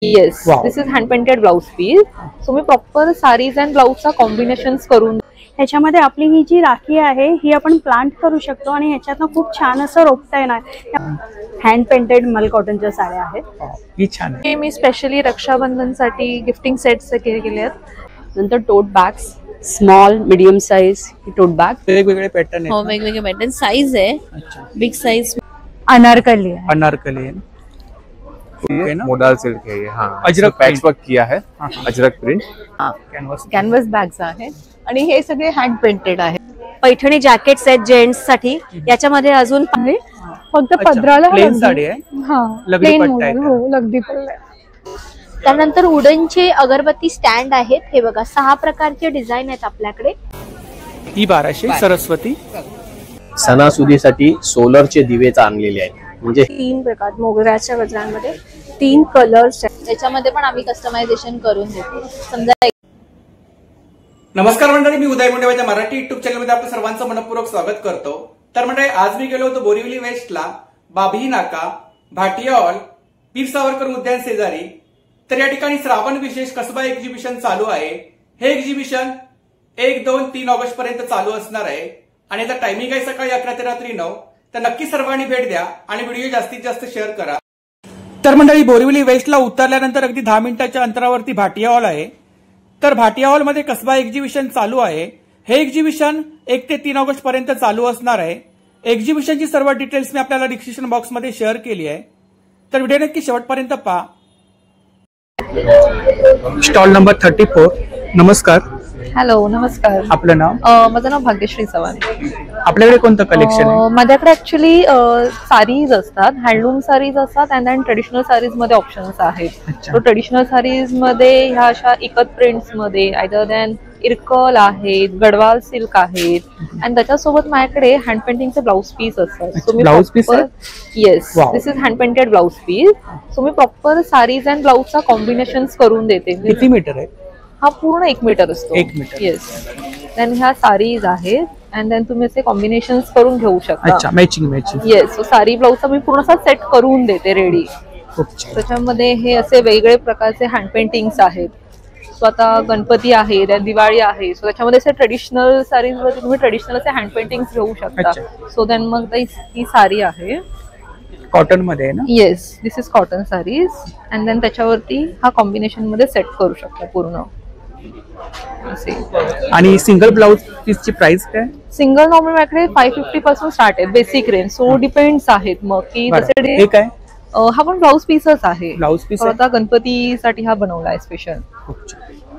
Yes, this is hand painted blouse piece. So मी proper saris and ब्लाउजचा combinations करून ह्याच्यामध्ये आपली ही जी राखी आहे ही आपण प्लांट करू शकतो आणि ह्याच्यातनं खूप छान असं रोपता येणार. हँड पेंटेड मल कॉटनच्या साड्या आहेत. ही छान आहे. हे मी स्पेशली रक्षाबंधनसाठी गिफ्टिंग सेट्स केले आहेत. नंतर tote bags, small medium size tote bag, वेगवेगळे पॅटर्न आहेत. हो वेगवेगळे पॅटर्न. साइज आहे बिग साइज. अनारकली आहे. अनारकली आहे. मोडाल सिल्क है ये. हाँ, अजरक पैच वर्क किया है. अजरक प्रिंट. कॅनव्हास बॅग्स आहेत आणि हे सगळे हँड पेंटेड आहे. पैठणी जॅकेट्स आहेत जेंट्स साठी. याच्यामध्ये अजून फक्त पदराला प्लेन साडी आहे. लगदी पट्टा आहे. हो लगदी पल्ला. त्यानंतर वुडनचे अगरबत्ती स्टँड आहेत. हे बघा 6 प्रकारचे डिझाईन आहेत आपल्याकडे. ही 1200 सरस्वती. सणासुदीसाठी सोलरचे दिवेच आणलेले आहेत. म्हणजे 3 प्रकार मोगऱ्याच्या गजरांमध्ये 3 कलर्स. त्याच्यामध्ये पण आम्ही कस्टमायझेशन करून देतो. समजा नमस्कार मंडळी, मी उदय मुंडे माझ्या मराठी युट्यूब चॅनलमध्ये आपलं सर्वांचं मनपूर्वक स्वागत करतो. तर मंडळी, आज मी गेलो होतो बोरिवली वेस्टला, बाभळी नाका, भाटिया हॉल, वीर सावरकर उद्यान शेजारी. तर या ठिकाणी श्रावण विशेष कसबा एक्झिबिशन चालू आहे. हे एक्झिबिशन 1, 2, 3 ऑगस्ट पर्यंत चालू असणार आहे आणि याचा टायमिंग आहे सकाळी 11 ते रात्री 9. तर नक्की सर्वांनी भेट द्या आणि व्हिडिओ जास्तीत जास्त शेअर करा. तर मंडळी, बोरिवली वेस्टला उतरल्यानंतर अगदी 10 मिनिटाच्या अंतरावरती भाटिया हॉल आहे. तर भाटिया हॉलमध्ये कसबा एक्झिबिशन चालू आहे. हे एक्झिबिशन 1 ते 3 ऑगस्ट पर्यंत चालू असणार आहे. एक्झिबिशनची सर्व डिटेल्स मी आपल्याला डिस्क्रिप्शन बॉक्समध्ये शेअर केली आहे. तर व्हिडिओ नक्की शेवटपर्यंत पहा. Stall number 34. नमस्कार. हॅलो, नमस्कार. आपलं नाव? माझं नाव भाग्यश्री चव्हाण. आपल्याकडे कोणतं कलेक्शन आहे? माझ्याकडे ऍक्च्युली साडीज असतात, हँडलूम साडीज असतात अँड देन ट्रेडिशनल साडीज मध्ये ऑप्शन्स आहेत. तो ट्रेडिशनल साडीज मध्ये ह्या अशा इकत प्रिंट्स मध्ये आयदर दॅन इरकल आहेत, गडवाल सिल्क आहेत आणि त्याच्यासोबत माझ्याकडे हँड पेंटिंगचे ब्लाउज पीस असतात. सो मी blouse piece? Yes, this is hand painted blouse piece. So मी प्रॉपर साडीज अँड ब्लाउजचा कॉम्बिनेशन्स करून देते. किती मीटर आहे? हा पूर्ण 1 मीटर असतो. 1 मीटर. येस. देन ह्या साडीज आहेत अँड देन तुम्ही असे कॉम्बिनेशन्स करून घेऊ शकता. अच्छा, मॅचिंग. येस. सो साडी ब्लाउजचा मी पूर्ण सेट करून देते रेडी. त्याच्यामध्ये हे असे वेगळे प्रकारचे हँड पेंटिंग्स आहेत. सो आता गणपती आहे, दिवाळी आहे, सो त्याच्यामध्ये असे ट्रेडिशनल साडीज मध्ये तुम्ही ट्रेडिशनल असे हँड पेंटिंग्स घेऊ शकता. सो देन मग ही साडी आहे कॉटन मध्ये आहे ना? Yes, this is cotton sarees and then त्याच्यावरती हा कॉम्बिनेशन मध्ये सेट करू शकता पूर्ण. आणि सिंगल ब्लाउज पीसची प्राइस काय? सिंगल नॉर्मल माझ्याकडे 550 पासून स्टार्ट आहे, बेसिक रेंज. सो डिपेंड्स आहेत मग की हे काय? हा पण ब्लाउज पीसच आहे. ब्लाउज पीस आता गणपतीसाठी हा बनवला आहे स्पेशल.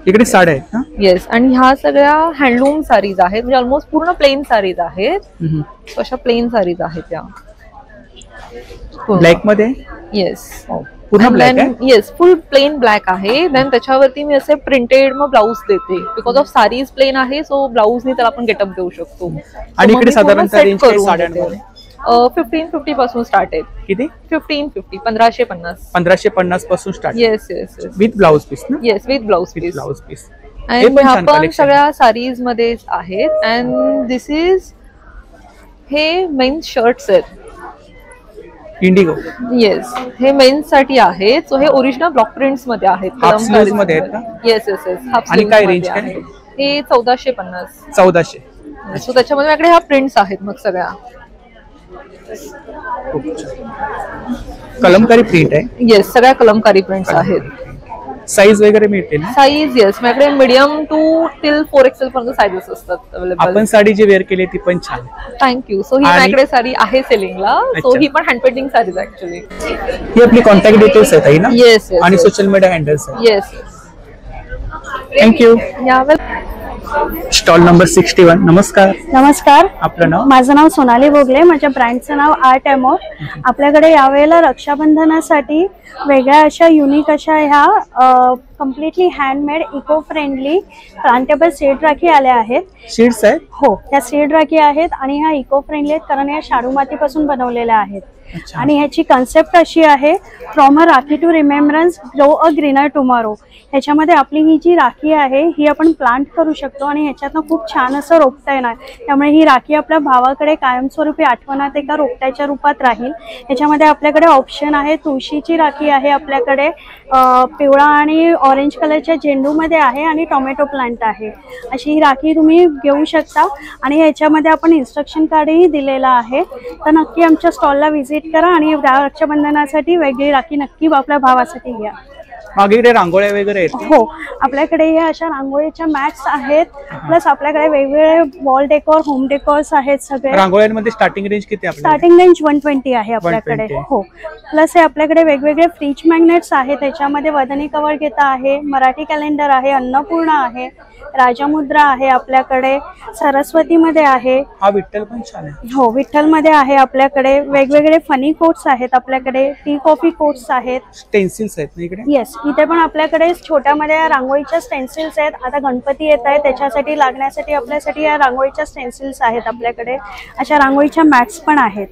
इकडे साड्या आहेत ना? येस. आणि ह्या सगळ्या हँडलूम साडीज आहेत, म्हणजे ऑलमोस्ट पूर्ण प्लेन साडीज आहेत. अशा प्लेन साडीज आहेत त्या ब्लॅक मध्ये. येस, पूर्ण ब्लॅक आहे. येस, फुल प्लेन ब्लॅक आहे. देन त्याच्यावरती मी असे प्रिंटेड मग ब्लाऊज देते. बिकॉज ऑफ साडीज प्लेन आहे, सो ब्लाऊजनी त्याला आपण गेटअप देऊ शकतो. आणि इकडे साधारणतः रेंज काय साड्यांमध्ये? 1550 पासून स्टार्ट आहेत. किती? 1550, 1550. 1550 पासून start. Yes yes with blouse piece ना? Yes, with blouse piece. Blouse piece. आणि ह्या पण सगळ्या साडीज मध्ये आहेत. अँड दिस इज हे मेन्स शर्ट्स आहेत. इंडिगो. येस, हे मेन्स साठी आहेत. सो हे ओरिजिनल ब्लॉक प्रिंट्स मध्ये आहेत. हाफ स्लीव्ह मध्ये आहेत ना? Yes yes yes. आणि काय रेंज काय? हे 1450. 1400. सो त्याच्यामध्ये माझ्याकडे ह्या प्रिंट्स आहेत मग सगळ्या. कलमकारी प्रिंट आहे. येस, सगळ्या कलमकारी प्रिंट्स आहेत. साईज वगैरे मिळते ना? साईज येस, माझ्याकडे मीडियम टू टिल 4XL पर्यंत साईजेस असतात अवेलेबल. आपण साडी जी वेअर केली ती पण छान. थँक्यू. सो ही माझ्याकडे साडी आहे सेलिंगला. सो ही पण हँड पेंटिंग साडीज ऍक्च्युअली. ही आपली कॉन्टॅक्ट डिटेल्स आहेत ना? येस. आणि सोशल मीडिया हँडल्स आहेत. येस. थँक्यू. या वेल. Stall number 61. नमस्कार. नमस्कार. आपलं नाव? माझं नाव सोनाली भोगले. माझ्या ब्रँडचं नाव आर्ट एमोर. आपल्याकडे यावेळेला रक्षाबंधनासाठी वेगळ्या अशा युनिक अशा ह्या completely handmade eco friendly plantable seed rakhi आल्या आहेत. शीट्स आहेत? हो, त्या सीड राखी आहेत आणि ह्या इको फ्रेंडली आहेत कारण या शाडू मातीपासून बनवलेल्या आहेत. आणि ह्याची कन्सेप्ट अशी आहे, from a rakhi to remembrance grow a greener tomorrow. ह्याच्यामध्ये आपली ही जी राखी आहे ही आपण प्लांट करू शकतो आणि ह्याच्यातनं खूप छान असं रोपटा येणार. त्यामुळे ही राखी आपल्या भावाकडे कायमस्वरूपी आठवणात एका रोपट्याच्या रूपात राहील. ह्याच्यामध्ये आपल्याकडे ऑप्शन आहे, तुळशीची राखी आहे आपल्याकडे, पिवळा आणि ऑरेंज कलरच्या झेंडूमध्ये आहे आणि टोमॅटो प्लांट आहे. अशी ही राखी तुम्ही घेऊ शकता आणि ह्याच्यामध्ये आपण इन्स्ट्रक्शन कार्डही दिलेला आहे. तर नक्की आमच्या स्टॉलला व्हिजिट करा आणि रक्षाबंधनासाठी वेगळी राखी नक्की आपल्या भावासाठी घ्या. मागे इकडे रांगोळ्या वगैरे आहेत. हो, आपल्याकडे ह्या अशा रांगोळीच्या मॅट्स आहेत, प्लस आपल्याकडे वेगवेगळे वॉल डेकोर, होम डेकोर्स आहेत सगळे. रांगोळ्यांमध्ये स्टार्टिंग रेंज किती आहे? स्टार्टिंग रेंज 120 आहे आपल्याकडे. 120. हो, प्लस हे आपल्याकडे वेगवेगळे फ्रीज मॅग्नेट्स आहेत. त्याच्यामध्ये वदनी कवर घेता आहे, मराठी कॅलेंडर आहे, अन्नपूर्णा आहे, राजमुद्रा आहे आपल्याकडे, सरस्वतीमध्ये आहे. हा विठ्ठल पण छान आहे. हो, विठ्ठलमध्ये आहे आपल्याकडे. वेगवेगळे फनी कोट्स आहेत आपल्याकडे, टी कॉफी कोट्स आहेत, स्टेन्सिल्स आहेत ना इकडे. येस, इथे पण आपल्याकडे छोट्यामध्ये रांगोळीच्या स्टेन्सिल्स आहेत. आता गणपती येत आहे त्याच्यासाठी लागण्यासाठी आपल्यासाठी या रांगोळीच्या स्टेन्सिल्स आहेत आपल्याकडे. अशा रांगोळीच्या मॅट्स पण आहेत.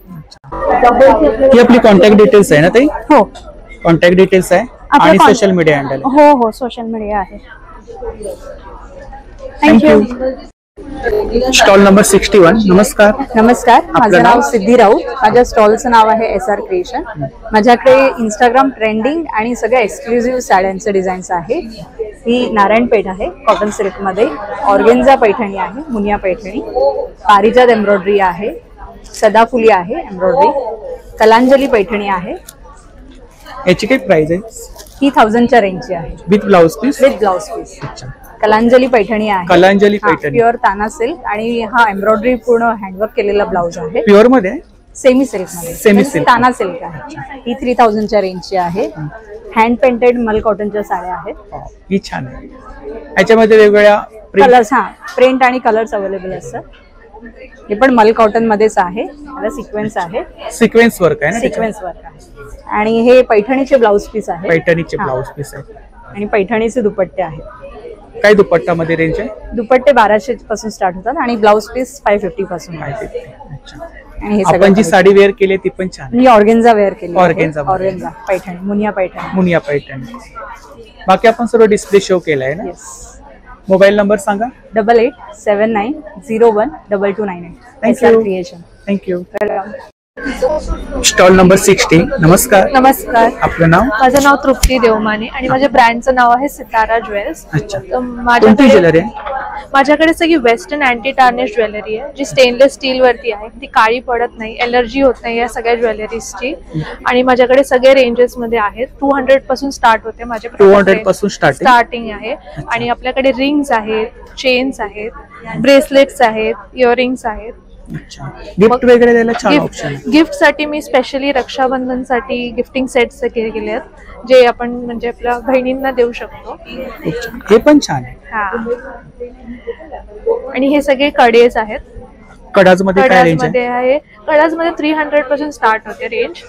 ही आपली कॉन्टॅक्ट डिटेल्स आहे ना ताई? हो, कॉन्टॅक्ट डिटेल्स आहे आणि सोशल मीडिया हँडल. हो हो, सोशल मीडिया आहे. थँक्यू. Stall number 61. नमस्कार. नमस्कार, माझं नाव? नाव सिद्धी राऊत. माझ्या स्टॉलचं नाव आहे SR क्रिएशन. माझ्याकडे इंस्टाग्राम ट्रेंडिंग आणि सगळ्या एक्सक्लुझिव्ह साड्यांचे डिझाईन्स आहे. ही नारायणपेठ आहे, कॉटन सिल्कमध्ये. ऑर्गेन्झा पैठणी आहे, मुनिया पैठणी, पारिजात एम्ब्रॉयडरी आहे, सदाफुली आहे एम्ब्रॉयडरी, कलांजली पैठणी आहे. याची काय प्राइस आहे? ही 1000च्या रेंजची आहे, with blouse piece. With blouse piece. Kalanjali Paithani आहे, कलांजली पैठणी, प्युअर ताना सिल्क आणि हा एम्ब्रॉयडरी पूर्ण हँडवर्क केलेला ब्लाउज आहे. प्युअर मध्ये, सेमी सिल्क मध्ये, सेमी सिल्क, ताना सिल्क आहे. ही 3000च्या रेंजची आहे. हँड पेंटेड मल कॉटनच्या साड्या आहेत. ही छान आहे. याच्यामध्ये वेगवेगळ्या कलर्स, प्रिंट आणि कलर्स अवेलेबल असतात. हे पण मल कॉटन मध्येच आहे, त्याला सिक्वेन्स आहे, सिक्वेन्स वर्क आहे ना? सिक्वेन्स वर्क आहे. आणि हे पैठणीचे ब्लाउज पीस आहे, पैठणीचे ब्लाउज पीस आहे आणि पैठणीचे दुपट्टे आहेत. काय दुपट्टा मध्ये रेंज आहे? दुपट्टे 1200 पासून स्टार्ट होतात आणि ब्लाउज पीस 550 पासून आहे. आणि हे आपण जी साडी वेअर केली ती पण छान. मी ऑर्गेन्झा वेअर केली. ऑर्गेन्झा पैठणी, मुनिया पैठणी. मुनिया पैठणी. बाकी आपण सर्व डिस्प्ले शो केलाय ना? येस. मोबाईल नंबर सांगा. 8879012298. Thank you. Creation. Thank you. Welcome. Stall number 60. नमस्कार. नमस्कार, आपलं नाव? माझं नाव तृप्ती देवमाने आणि माझ्या ब्रँडचं नाव आहे सितारा ज्वेल्स. अच्छा. तर कोणती ज्वेलरी आहे? माझ्याकडे सगळी वेस्टर्न अँटी टार्निश ज्वेलरी आहे, जी स्टेनलेस स्टील वरती आहे. ती काळी पडत नाही, एलर्जी होत नाही या सगळ्या ज्वेलरीजची. आणि माझ्याकडे सगळे रेंजेस मध्ये आहेत. 200 पासून स्टार्ट होते माझ्याकडे. 200 पासून स्टार्टिंग आहे. आणि आपल्याकडे रिंग्स आहेत, चेन्स आहेत, ब्रेसलेट्स आहेत, इयरिंग्स आहेत. गिफ्ट वगैरे द्यायला छान ऑप्शन. गिफ्ट साठी मी स्पेशली रक्षाबंधनसाठी गिफ्टिंग सेट्स केले आहेत, जे आपण म्हणजे आपल्या बहिणींना देऊ शकतो. हे पण छान आहे. हा, आणि हे सगळे कडेज आहेत. कडाज मध्ये काय रेंज मध्ये आहे? कडाज मध्ये 300 पासून स्टार्ट होते रेंज.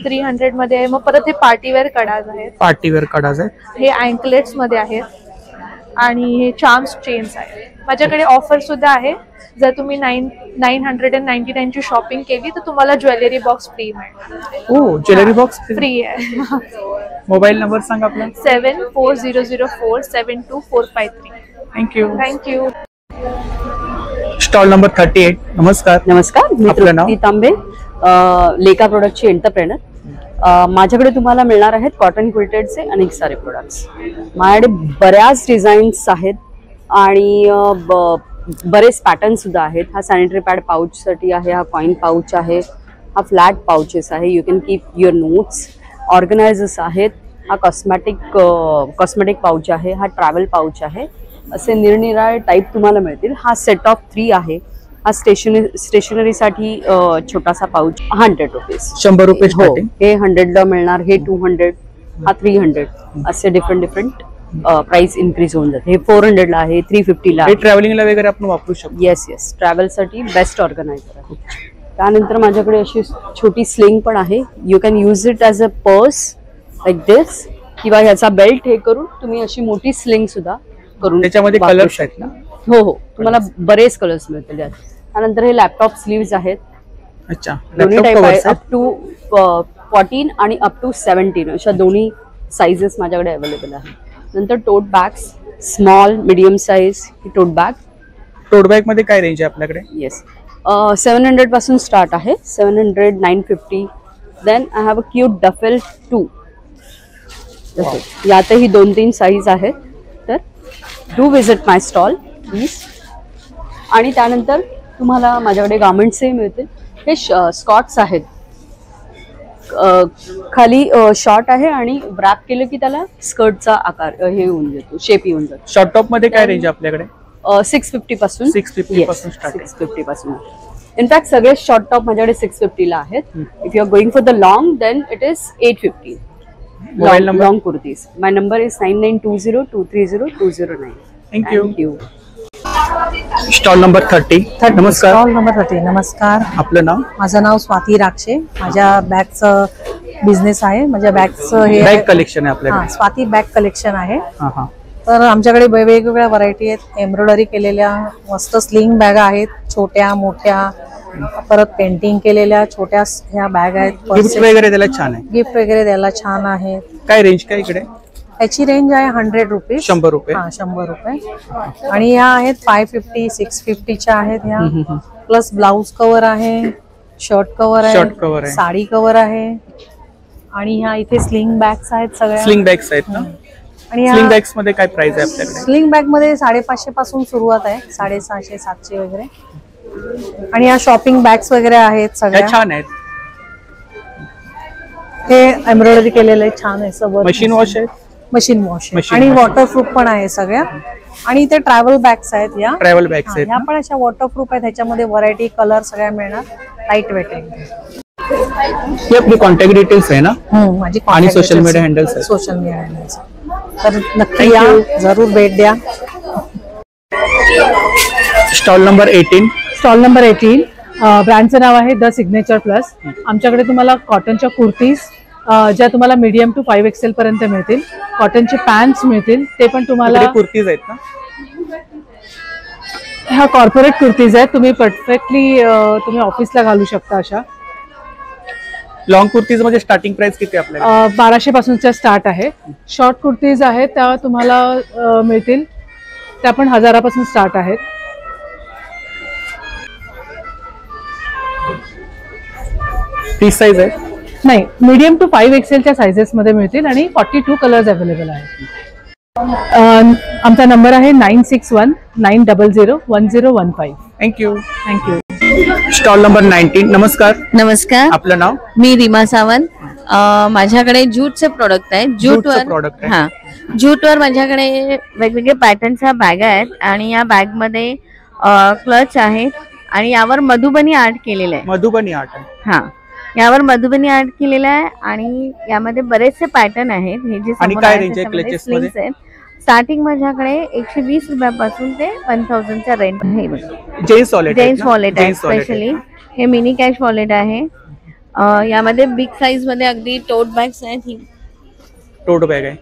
300 मध्ये आहे. मग परत हे पार्टीवेअर कडाज आहेत. पार्टीवेअर कडाज आहेत. हे अँकलेट्स मध्ये आहेत आणि हे चार्म्स चेन्स आहेत. माझ्याकडे ऑफर सुद्धा आहे. जर तुम्ही 999 ची शॉपिंग केली तर तुम्हाला ज्वेलरी बॉक्स फ्री मिळेल. ओ, ज्वेलरी बॉक्स फ्री आहे. मोबाईल नंबर सांगा आपला. 7400472453. थँक्यू. थँक्यू. Stall number 38. नमस्कार. नमस्कार, मी आपलं नाव? तृप्ती तांबे, लेका प्रोडक्टची एंटरप्रेनर. माझ्याकडे तुम्हाला मिळणार आहेत कॉटन क्विल्टेडचे अनेक सारे प्रोडक्ट्स. माझ्याकडे बऱ्याच डिझाईन्स आहेत आणि बरेच पॅटर्न सुद्धा आहेत. हा सॅनिटरी पॅड पाऊच साठी आहे, हा कॉइन पाऊच आहे, हा फ्लॅट पाउचेस आहे, you can keep your notes. Organisers आहेत, हा कॉस्मेटिक पाऊच आहे, हा ट्रॅव्हल पाऊच आहे. असे निरनिराळे टाईप तुम्हाला मिळतील. हा सेट ऑफ 3 आहे. हा स्टेशनरीसाठी छोटासा पाऊच 100 रुपीज. 100 रुपये. हो, हे 100ला मिळणार, हे 200, हा 300. असे डिफरंट प्राइस इन्क्रीज होऊन जाते. हे 400ला आहे, 350ला. हे ट्रॅव्हलिंगला वगैरे आपण वापरू शकतो. येस, ट्रॅव्हलसाठी बेस्ट ऑर्गनायझर आहे. त्यानंतर माझ्याकडे अशी छोटी स्लिंग पण आहे. You can use it as a purse like this, किंवा ह्याचा बेल्ट हे करून तुम्ही अशी मोठी स्लिंग सुद्धा करून. त्याच्यामध्ये कलर्स आहेत ना? हो, तुम्हाला बरेच कलर्स मिळतील त्यात. त्यानंतर हे लॅपटॉप स्लीव्स आहेत. अच्छा, दोन्ही laptop टाईप आहे. covers आहेत. अप टू 14 आणि अप टू 17 अशा दोन्ही साईजेस माझ्याकडे अवेलेबल आहे. नंतर tote bags, small medium size tote bag. Tote bag मध्ये काय रेंज आहे आपल्याकडे? येस, 700 पासून स्टार्ट आहे. 700, 950. Then I have a cute duffel 2. यातही 2-3 साईज आहेत. तर do visit my stall please. आणि त्यानंतर तुम्हाला माझ्याकडे गार्मेंट्सही मिळतील. हे स्कॉट्स आहेत. खाली शॉर्ट आहे आणि रॅप केलं की त्याला स्कर्टचा आकार हे होऊन जातो, शेप येऊन जातो. शॉर्ट टॉप मध्ये काय रेंज आहे आपल्याकडे? 650 पासून. 650 पासून starting. 650 पासून. इनफॅक्ट सगळे शॉर्ट टॉप माझ्याकडे 650 ला आहेत. If you are going for the long then it is 850. Mobile number? Long kurtis. My number is 9920230209. Thank you. Stall number 30. नमस्कार. Stall number 30. नमस्कार. आपलं नाव? माझं नाव स्वाती राक्षे. माझ्या बॅगचं बिझनेस आहे. माझ्या बॅगचं हे बॅग कलेक्शन आहे आपल्याकडे. स्वाती बॅग कलेक्शन आहे. हा हा. तर आमच्याकडे वेगवेगळ्या व्हरायटी आहेत. एम्ब्रॉयडरी केलेल्या मस्त स्लिंग बॅग आहेत, छोट्या मोठ्या. परत पेंटिंग केलेल्या छोट्या ह्या बॅग आहेत. गिफ्ट वगैरे त्याला छान आहे. गिफ्ट वगैरे द्यायला छान आहे. काय रेंज काय इकडे? याची रेंज आहे 100 रुपीज. 100 रुपये. हा, 100 रुपये. आणि ह्या आहेत 550, 650च्या आहेत ह्या. प्लस ब्लाउज कव्हर आहे, शर्ट कव्हर आहे, साडी कव्हर आहे. आणि ह्या इथे स्लिंग बॅग्स आहेत सगळ्या. स्लिंग बॅग्स आहेत ना? आणि स्लिंग बॅग्स मध्ये काय प्राइस आहे आपल्याकडे? स्लिंग बॅग मध्ये 550 पासून सुरुवात आहे. 650, 700 वगैरे. आणि ह्या शॉपिंग बॅग्स वगैरे आहेत सगळ्या. छान आहेत. हे एम्ब्रॉयडरी केलेलं आहे, छान आहे. सगळं मशीन वॉश आहे. मशीन वॉश आणि वॉटरप्रूफ पण आहे सगळ्या. आणि इथे ट्रॅव्हल बॅग्स आहेत. या ट्रॅव्हल बॅग्स आहेत. ह्या पण अशा वॉटरप्रूफ आहेत. ह्याच्यामध्ये व्हरायटी कलर सगळ्या मिळणार. लाईट वेट आहे. ही आपली कॉन्टॅक्ट डिटेल्स आहे ना? माझी आणि सोशल मीडिया हँडल्स आहे. Social media handles. तर नक्की या, जरूर भेट द्या. Stall number 18. Stall number 18. ब्रँडचं नाव आहे द सिग्नेचर प्लस. आमच्याकडे तुम्हाला कॉटनच्या कुर्तीज ज्या तुम्हाला मीडियम टू 5XL पर्यंत मिळतील. कॉटनचे पॅन्ट्स मिळतील, ते पण तुम्हाला. कुर्तीज आहेत ना? ह्या कॉर्पोरेट कुर्तीज आहेत. तुम्ही परफेक्टली तुम्ही ऑफिसला घालू शकता अशा. लॉंग कुर्तीज मध्ये स्टार्टिंग प्राइस किती आपल्याला? 1200 पासूनच्या स्टार्ट आहे. शॉर्ट कुर्तीज आहेत त्या तुम्हाला मिळतील, त्या पण 1000 पासून स्टार्ट आहेत. तीस साईज आहे? नाही, मीडियम टू 5XLच्या सायझेस मध्ये मिळतील आणि 42 कलर्स अवेलेबल आहेत. आमचा नंबर आहे 9619001015. थँक्यू. थँक्यू. Stall number 19. नमस्कार. नमस्कार. आपलं नाव? मी रीमा सावंत. माझ्याकडे ज्यूटचे प्रोडक्ट आहेत. ज्यूटवर माझ्याकडे वेगवेगळे पॅटर्नच्या बॅग आहेत आणि या बॅग मध्ये क्लच आहेत आणि यावर मधुबनी आर्ट केलेलं आहे. मधुबनी आर्ट आहे? हा, यावर मधुबनी आर्ट केलेलं आहे आणि यामध्ये बरेचसे पॅटर्न आहेत. हे जे स्लिंग्स आहेत. स्टार्टिंग माझ्याकडे 120 रुपयापासून ते 1000च्या रेंज आहे. जेंट्स वॉलेट आहे. स्पेशली हे मिनी कॅश वॉलेट आहे. यामध्ये बिग साईज मध्ये अगदी टोट बॅग्स आहेत. ही टोट बॅग आहे.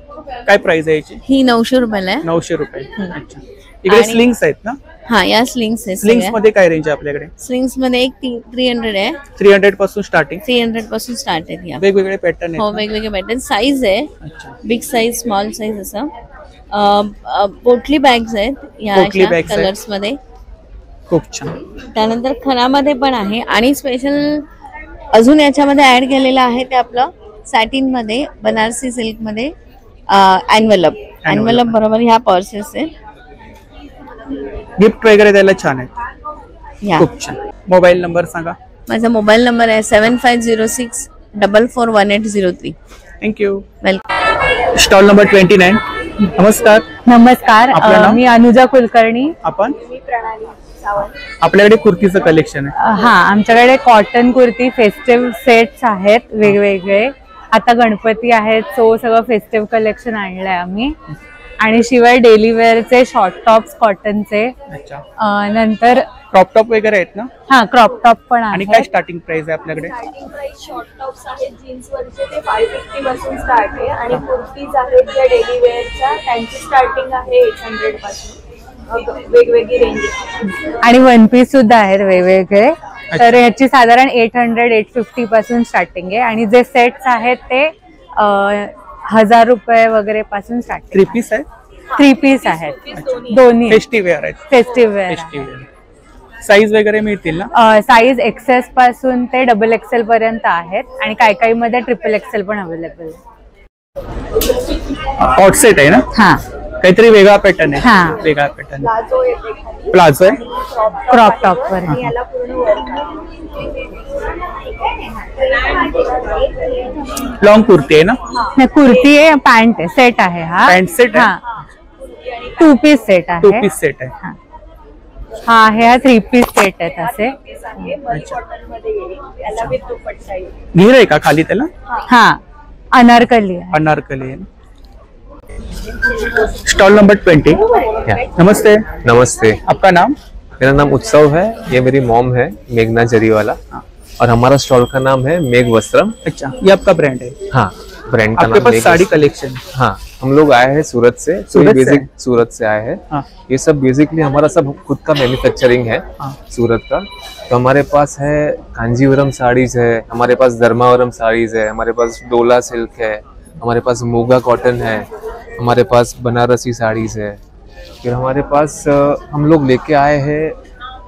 काय प्राइस आहे याची? ही 900 रुपयाला आहे. 900 रुपये. अच्छा. इकडे स्लिंग्स आहेत ना? हा, या स्लिंग्स आहेत. स्लिंग्स मध्ये काय रेंज आहे आपल्याकडे? स्लिंग्स मध्ये एक 300 आहे. 300 पासून स्टार्टिंग? 300 पासून स्टार्ट आहेत. या वेगवेगळे पॅटर्न आहेत? हो, वेगवेगळे पॅटर्न. साईज आहे बिग साईज, स्मॉल साईज असं. पोटली बॅग्स आहेत या कलर्स मध्ये. खूप छान. त्यानंतर खणामध्ये पण आहे आणि स्पेशल अजून याच्यामध्ये ऍड केलेलं आहे ते आपलं सॅटिन मध्ये, बनारसी सिल्क मध्ये एन्व्हलप बरोबर ह्या पर्सेस आहेत. गिफ्ट वगैरे द्यायला छान आहे. खूप छान. मोबाईल नंबर सांगा. माझा मोबाईल नंबर आहे 7506441803. थँक्यू. वेलकम. Stall number 29. नमस्कार. नमस्कार. मी अनुजा कुलकर्णी. आपण? आपल्याकडे कुर्तीचं कलेक्शन आहे? हा, आमच्याकडे कॉटन कुर्ती फेस्टिव्ह सेट्स आहेत वेगवेगळे. आता गणपती आहेत, सो सगळं फेस्टिव्ह कलेक्शन आणलंय आम्ही. आणि शिवाय डेली वेअरचे शॉर्ट टॉप्स कॉटनचे. नंतर क्रॉप टॉप वगैरे आहेत ना? हा, क्रॉप टॉप पण आहे. आणि काय स्टार्टिंग प्राइस आहे आपल्याकडे? शॉर्ट टॉप्स आहेत जीन्स वरचे, ते 550 पासून स्टार्ट आहे. आणि कुर्तीज आहेत ज्या डेली वेअरच्या, त्यांची स्टार्टिंग आहे 800 पासून. वेगवेगळी रेंज. आणि वन पीस सुद्धा आहेत वेगवेगळे. तर ह्याची साधारण 800-850 पासून स्टार्टिंग आहे आणि जे सेट्स आहेत ते 1000 रुपये वगैरे पासून स्टार्टिंग. 3 पीस आहे? 3 पीस आहेत दोन्ही. फेस्टिव्ह वेअर आहेत. Festive wear. साईज वगैरे मिळतील ना? साईज एक्सेस पासून ते XXL पर्यंत आहेत आणि काही मध्ये XXL पण अवेलेबल आहे. कॉट सेट आहे ना? हा. काहीतरी वेगळा पॅटर्न आहे. हा. वेगळा पॅटर्न. प्लाझो आहे? क्रॉप टॉप वर. लॉंग कुर्ती आहे ना? कुर्ती आहे, पॅन्ट आहे, सेट आहे हा. Pant set? हा. 2 पीस सेट आहे. 2 पीस सेट आहे. हा आहे, हा 3 पीस सेट आहेत असे. घेर आहे का खाली त्याला? हा, अनारकली आहे. अनारकली आहे. Stall number 20. नमस्ते. नमस्ते. आपका नाम? मेरा नाम उत्सव है, ये मेरी मॉम है मेघना जरीवाला, और हमारा स्टॉल का नाम है मेघ वस्त्रम. अच्छा, ये आपका ब्रांड है? हाँ, ब्रांड का आपके नाम पास साड़ी कलेक्शन? हाँ, हम लोग आए हैं सूरत से. सूरत से आए हैं. हाँ. ये सब बेसिकली हमारा सब खुद का मैन्युफैक्चरिंग है. हाँ. सूरत का. तो हमारे पास है कांजीवरम साड़ीज है, हमारे पास धर्मावरम साड़ीज है, हमारे पास डोला सिल्क है, हमारे पास मोगा कॉटन है, हमारे पास बनारसी साड़ीज है. फिर हमारे पास हम लोग लेके आए हैं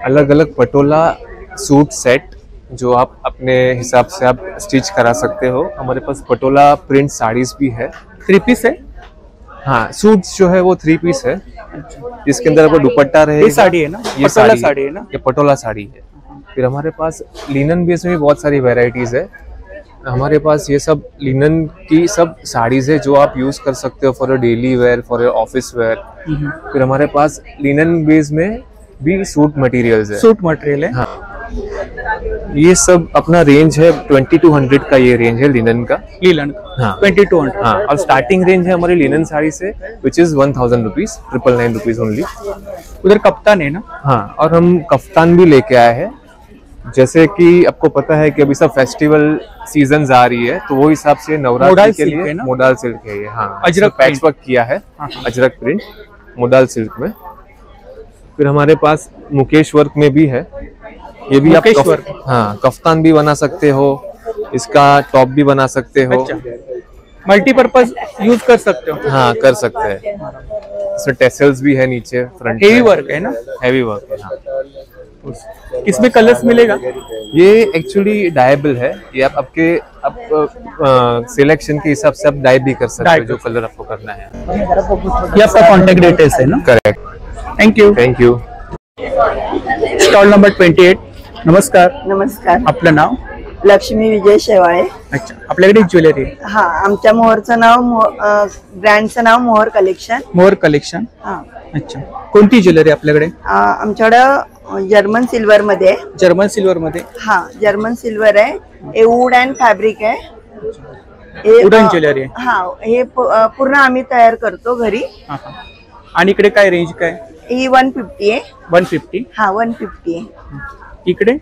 अलग अलग पटोला सूट सेट जो आप अपने हिसाब से आप स्टिच करा सकते हो. हमारे पास पटोला प्रिंट साड़ीज भी है. 3 पीस है? हाँ, सूट्स जो है वो 3 पीस है, जिसके अंदर आपको दुपट्टा रहेगा. ये साड़ी है ना? ये साड़ी है ना? ये पटोला साड़ी है. फिर हमारे पास लिनन बेस में भी बहुत सारी वेराइटीज है. हमारे पास ये सब लिनन की सब साड़ीज है जो आप यूज कर सकते हो for your daily wear, for your office wear. फिर हमारे पास लिनन बेस में भी सूट मटेरियल्स है. सूट मटेरियल है? हाँ. ये सब अपना रेंज है 2200 का. ये रेंज है लिनन का. हाँ, 2200. हाँ, और स्टार्टिंग रेंज है हमारी linen sari say which is 1000 rupees, 999 rupees only. उधर कप्तान है ना? हाँ, और हम कफ्तान भी लेके आए हैं. जैसे कि आपको पता है कि अभी सब फेस्टिवल सीजन आ रही है, तो वो हिसाब से नवरात्रि के लिए मोडाल सिल्क है ये. हाँ, अजरक पैच वर्क किया है. अजरक प्रिंट मोडाल सिल्क में. फिर हमारे पास मुकेश वर्क में भी है. ये भी आप हाँ, कफ्तान भी बना सकते हो, इसका टॉप भी बना सकते हो. मल्टीपर्पज यूज कर सकते हो. हाँ, कर सकते हैं. इसमें टेसल्स भी है नीचे, फ्रंट. हेवी वर्क है ना? हेवी वर्क है. हाँ. इसमें कलर्स मिलेगा? ये एक्चुअली डायबल है. ये आप सिलेक्शन के हिसाब से आप डाई भी कर सकते हो जो कलर आपको करना है. ये आपका कॉन्टेक्ट डिटेल्स है ना? Correct. Thank you. Thank you. Stall number 28. नमस्कार. नमस्कार. आपलं नाव? लक्ष्मी विजय शेवाळे. अच्छा, आपल्याकडे ज्वेलरी? हा, आमच्या मोहरचं नाव ब्रँडचं नाव मोहर कलेक्शन. मोहर कलेक्शन. हा. अच्छा, कोणती ज्वेलरी आपल्याकडे? आमच्याकडे जर्मन सिल्वर मध्ये. जर्मन सिल्वर मध्ये? हा, जर्मन सिल्वर आहे. हे वूड अँड फॅब्रिक आहे. वुडन ज्वेलरी आहे? हा, हे पूर्ण आम्ही तयार करतो घरी. आणि इकडे काय रेंज काय? ही 150 आहे. 150? हा, 150 आहे. इकडे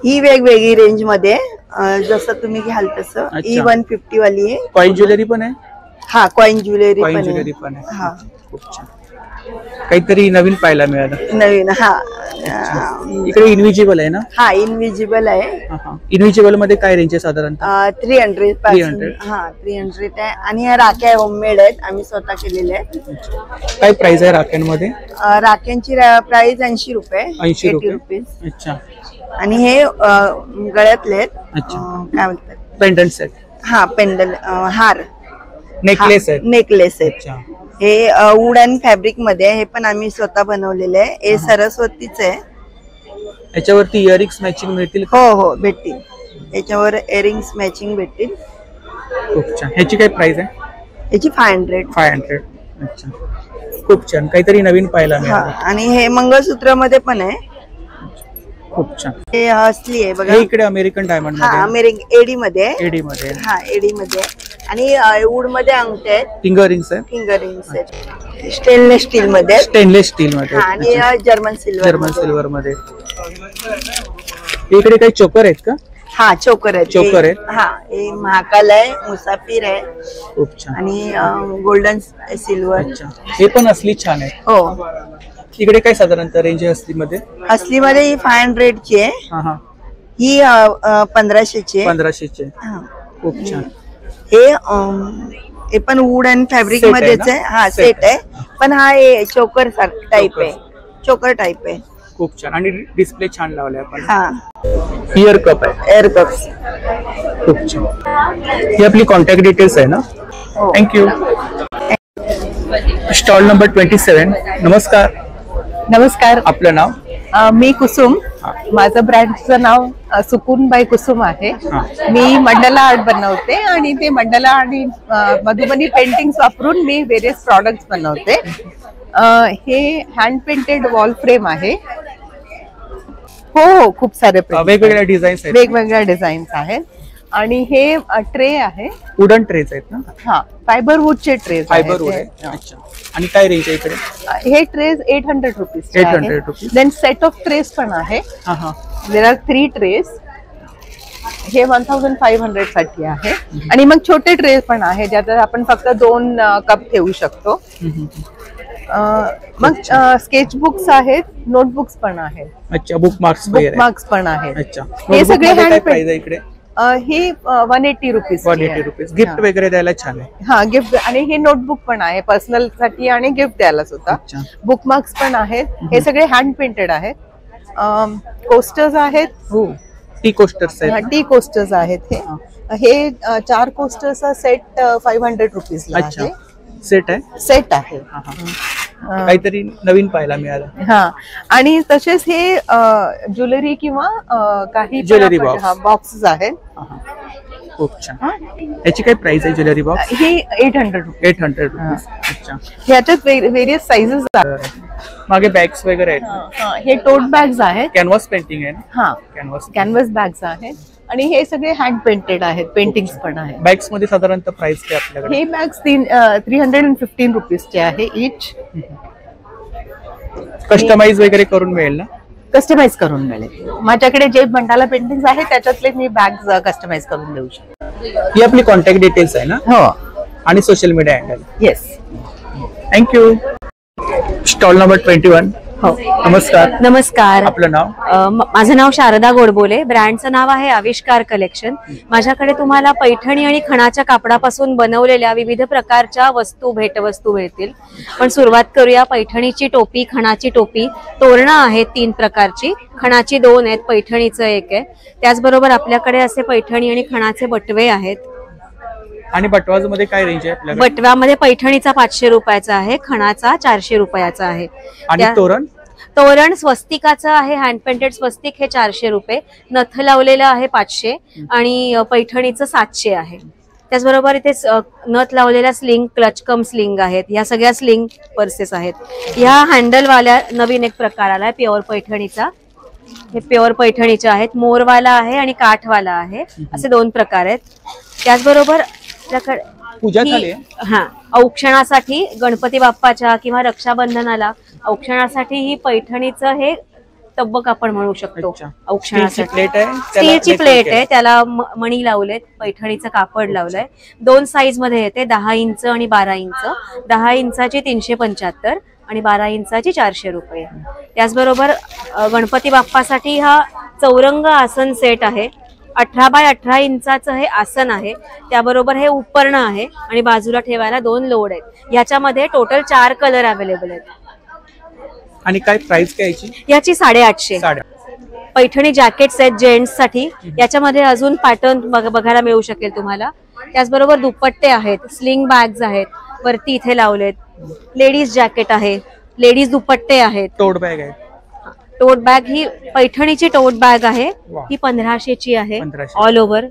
ही वेगवेगळी रेंज मध्ये, जसं तुम्ही घ्याल तसं. ही 150 वाली आहे. कॉइन ज्वेलरी पण आहे? हा, कॉइन ज्वेलरी पण आहे. हा, खूप छान. काहीतरी नवीन पाहायला मिळालं. नवीन. हा, इकडे इनविजिबल आहे ना? हा, इनविजिबल आहे. इनविजिबल मध्ये काय रेंज आहे साधारणतः? 300 पासून. हा, 300 आहे. आणि ह्या राख्या होममेड आहेत, आम्ही स्वतः केलेल्या आहेत. काय प्राइस आहे राख्यांमध्ये? राख्यांची प्राइस 80 रुपये. 80 रुपये. अच्छा. आणि हे गळ्यातले आहेत. काय म्हणतात? Pendant set. हा, पेंडल हार. नेकलेस आहे. नेकलेस आहे. हे वूड अँड फॅब्रिक मध्ये. हे पण आम्ही स्वतः बनवलेले आहे. हे सरस्वतीच आहे. याच्यावरती इयरिंग्स मॅचिंग मिळतील? हो हो, भेटतील. याच्यावर इयरिंग्स मॅचिंग भेटतील. खूप छान. ह्याची काय प्राइस आहे? याची 500. 500. अच्छा, खूप छान. काहीतरी नवीन पाहायला मिळालं. आणि हे मंगळसूत्र मध्ये पण आहे. खूप छान. हे असली आहे बघा. इकडे अमेरिकन डायमंड मध्ये. अमेरिकन एडी मध्ये. एडी मध्ये. हा, एडी मध्ये. आणि वूड मध्ये अंगठे आहेत. फिंगर रिंग्स आहे. फिंगर रिंग्स आहेत. स्टेनलेस स्टील मध्ये. स्टेनलेस स्टील मध्ये. आणि जर्मन सिल्वर. जर्मन सिल्वर मध्ये. इकडे काही चोकर आहेत का? हा, चोकर आहेत. चोकर आहेत. हा, हे महाकाल आहे, मुसाफिर आहे. खूप छान. आणि गोल्डन सिल्वर. अच्छा, हे पण असली छान आहे. हो. इकडे काय साधारणतः रेंज आहे असली मध्ये? असली मध्ये ही 500 ची आहे. ही 1500ची आहे. 1500ची. खूप छान. हे पण वूड अँड फॅब्रिक Set आहे मध्येच ना? आहे. हा Set सेट आहे, पण हा चोकर टाईप आहे. चोकर टाईप आहे. खूप छान. आणि डिस्प्ले छान लावलाय आपण. हा इयर कप आहे. Air cups. खूप छान. ही आपली कॉन्टॅक्ट डिटेल्स आहे ना. थँक्यू. Stall number 27. नमस्कार. नमस्कार. आपलं नाव? मी कुसुम. माझं ब्रँडचं नाव सुकूनबाई कुसुम आहे. मी मंडला आर्ट बनवते आणि ते मंडला आणि मधुबनी पेंटिंग्स वापरून मी वेरियस प्रॉडक्ट्स बनवते. हे हँड पेंटेड वॉल फ्रेम आहे. हो, खूप सारे वेगवेगळ्या डिझाईन्स आहेत. वेगवेगळ्या डिझाईन्स आहेत. आणि हे ट्रे आहे. वुडन ट्रेज आहेत ना? हा, फायबर वूडचे ट्रेज. फायबर वूड आहे. अच्छा. आणि काय रेंज आहे इकडे? हे trays 800 rupees. 800 rupees. Then set of trays पण आहे. There are 3 trays. हे 1500 साठी आहे. आणि मग छोटे ट्रेज पण आहे ज्यात आपण फक्त 2 कप ठेवू शकतो. मग स्केचबुक्स आहेत, नोटबुक्स पण आहेत. अच्छा. बुकमार्क्स पण आहेत. अच्छा. हे सगळे हँड प्राइस आहे इकडे? हे 180 रुपीज. 180 रुपीज. गिफ्ट वगैरे द्यायला छान आहे. हा, गिफ्ट. आणि हे नोटबुक पण आहे पर्सनल साठी आणि गिफ्ट द्यायला सुद्धा. बुकमार्क्स पण आहेत. हे सगळे हँड पेंटेड आहेत. कोस्टर्स आहेत. हो, टी कोस्टर्स आहेत. टी कोस्टर्स आहेत. हे 4 कोस्टर्सचा सेट 500 रुपीजला आहे. सेट आहे. सेट आहे. काहीतरी नवीन पाहायला मिळालं. हा, आणि तसेच हे ज्वेलरी किंवा काही ज्वेलरी बॉक्सेस आहेत. खूप छान. याची काय प्राइस आहे ज्वेलरी बॉक्स? ही 800 रुपीज. 800 रुपीज. अच्छा. ह्याच्यात व्हेरियस साइजेस आहेत. मागे बॅग्स वगैरे आहेत. हे टोट बॅग्स आहेत. कॅनव्हास पेंटिंग आहे ना? हा, कॅनव्हास बॅग्स आहेत. आणि हे सगळे हँड पेंटेड आहेत. पेंटिंग्स पण आहेत. बॅग्स मध्ये साधारणतः प्राइस काय आपल्याकडे? हे बॅग्स 315 रुपीजचे आहे इच. कस्टमाइज वगैरे करून मिळेल ना? कस्टमाइज करून मिळेल. माझ्याकडे जे मंडाला पेंटिंग्स आहेत त्याच्यातले मी बॅग्स कस्टमाइज करून देऊ शकते. ही आपली कॉन्टॅक्ट डिटेल्स आहे ना? हो. आणि social media handle. Yes. Thank you. Stall number 21. हो. नमस्कार. नमस्कार. आपलं नाव? माझं नाव शारदा गोडबोले. ब्रँडचं नाव आहे आविष्कार कलेक्शन. माझ्याकडे तुम्हाला पैठणी आणि खणाच्या कापडापासून बनवलेल्या विविध प्रकारच्या वस्तू, भेटवस्तू मिळतील. पण सुरुवात करूया. पैठणीची टोपी, खणाची टोपी, तोरणं आहेत 3 प्रकारची, खणाची 2 आहेत, पैठणीचं 1 आहे. त्याचबरोबर आपल्याकडे असे पैठणी आणि खणाचे बटवे आहेत. आणि बटवाज मध्ये काय रेंज आहे आपल्याकडे? बटव्यामध्ये पैठणीचा 500 रुपयाचा आहे, खणाचा 400 रुपयाचा आहे. आणि तोरण स्वस्तिकाचं आहे. हँड पेंटेड स्वस्तिक हे 400 रुपये. नथ लावलेलं आहे 500 आणि पैठणीचं 700 आहे. त्याचबरोबर इथे नथ लावलेल्या स्लिंग, क्लचकम स्लिंग आहेत. ह्या सगळ्या स्लिंग पर्सेस आहेत. ह्या हँडलवाल्या नवीन एक प्रकार आलाय प्युअर पैठणीचा. हे प्युअर पैठणीचे आहेत. मोरवाला आहे आणि काठवाला आहे, असे 2 प्रकार आहेत. त्याचबरोबर हा, औक्षणासाठी गणपती बाप्पाच्या किंवा रक्षाबंधनाला औक्षणासाठी ही पैठणीचं हे तब्बक आपण म्हणू शकतो. औक्षणासाठी स्टीलची प्लेट आहे, त्याला मणी लावलेत, पैठणीचं कापड लावलंय. 2 साईज मध्ये येते, 10 इंच आणि 12 इंच. 10 इंचाची 375 आणि 12 इंचाची 400 रुपये. त्याचबरोबर गणपती बाप्पासाठी हा चौरंग आसन सेट आहे. 18 बाय 18 इंचाचं हे आसन आहे. त्याबरोबर हे उपकरण आहे आणि बाजूला ठेवायला 2 लोड आहेत. याच्यामध्ये टोटल 4 कलर अवेलेबल आहेत. आणि काय प्राइस काय याची 850. पैठणी जॅकेट्स आहेत जेंट्स साठी. याच्यामध्ये अजून पॅटर्न बघायला मिळू शकेल तुम्हाला. त्याचबरोबर दुपट्टे आहेत, स्लिंग बॅग्स आहेत, वरती इथे लावलेत. लेडीज जॅकेट आहे, लेडीज दुपट्टे आहेत. टोट बॅग आहे. टोट बॅग ही पैठणीची टोट बॅग आहे. ही 1500ची आहे ऑल ओव्हर.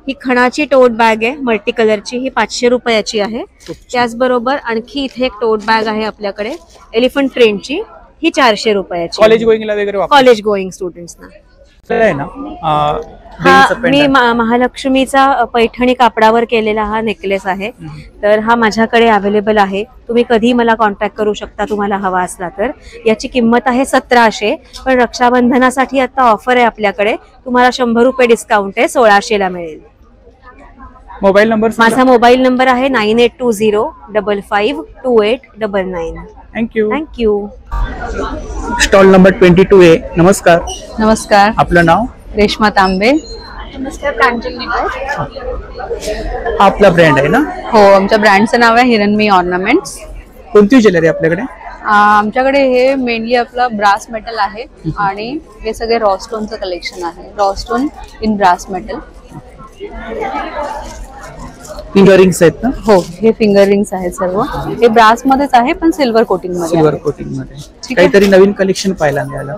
ही खणाची टोट बॅग आहे मल्टी कलरची, ही 500 रुपयाची आहे. त्याचबरोबर आणखी इथे एक टोट बॅग आहे आपल्याकडे एलिफंट प्रिंटची, ही 400 रुपयाची. कॉलेज गोईंगला वगैरे कॉलेज गोईंग स्टुडंट्सना. हा मी महालक्ष्मीचा पैठणी कापडावर केलेला हा नेकलेस आहे. तर हा माझ्याकडे अवेलेबल आहे. तुम्ही कधी मला कॉन्टॅक्ट करू शकता तुम्हाला हवा असला तर. याची किंमत आहे 1700. पण रक्षाबंधनासाठी आता ऑफर आहे आपल्याकडे, तुम्हाला 100 रुपये डिस्काउंट आहे, 1600ला मिळेल. Mobile number? माझा मोबाईल नंबर आहे 9820552899. थँक्यू. Stall number 22A. नमस्कार. नमस्कार. आपलं नाव? रेश्मा तांबे. हा आपला ब्रँड आहे ना? हो, आमच्या ब्रँडचं नाव आहे हिरण्मयी ऑर्नामेंट्स. कोणती ज्वेलरी आपल्याकडे? आमच्याकडे हे मेनली आपलं ब्रास मेटल आहे आणि हे सगळे रॉस्टोनचं कलेक्शन आहे. Raw stone in brass metal. Finger rings आहेत ना? हो, हे फिंगर रिंग्स आहेत सर्व. हे ब्रास मध्येच आहे पण सिल्वर कोटिंग मध्ये. सिल्वर कोटिंग मध्ये काहीतरी नवीन कलेक्शन पाहायला मिळालं.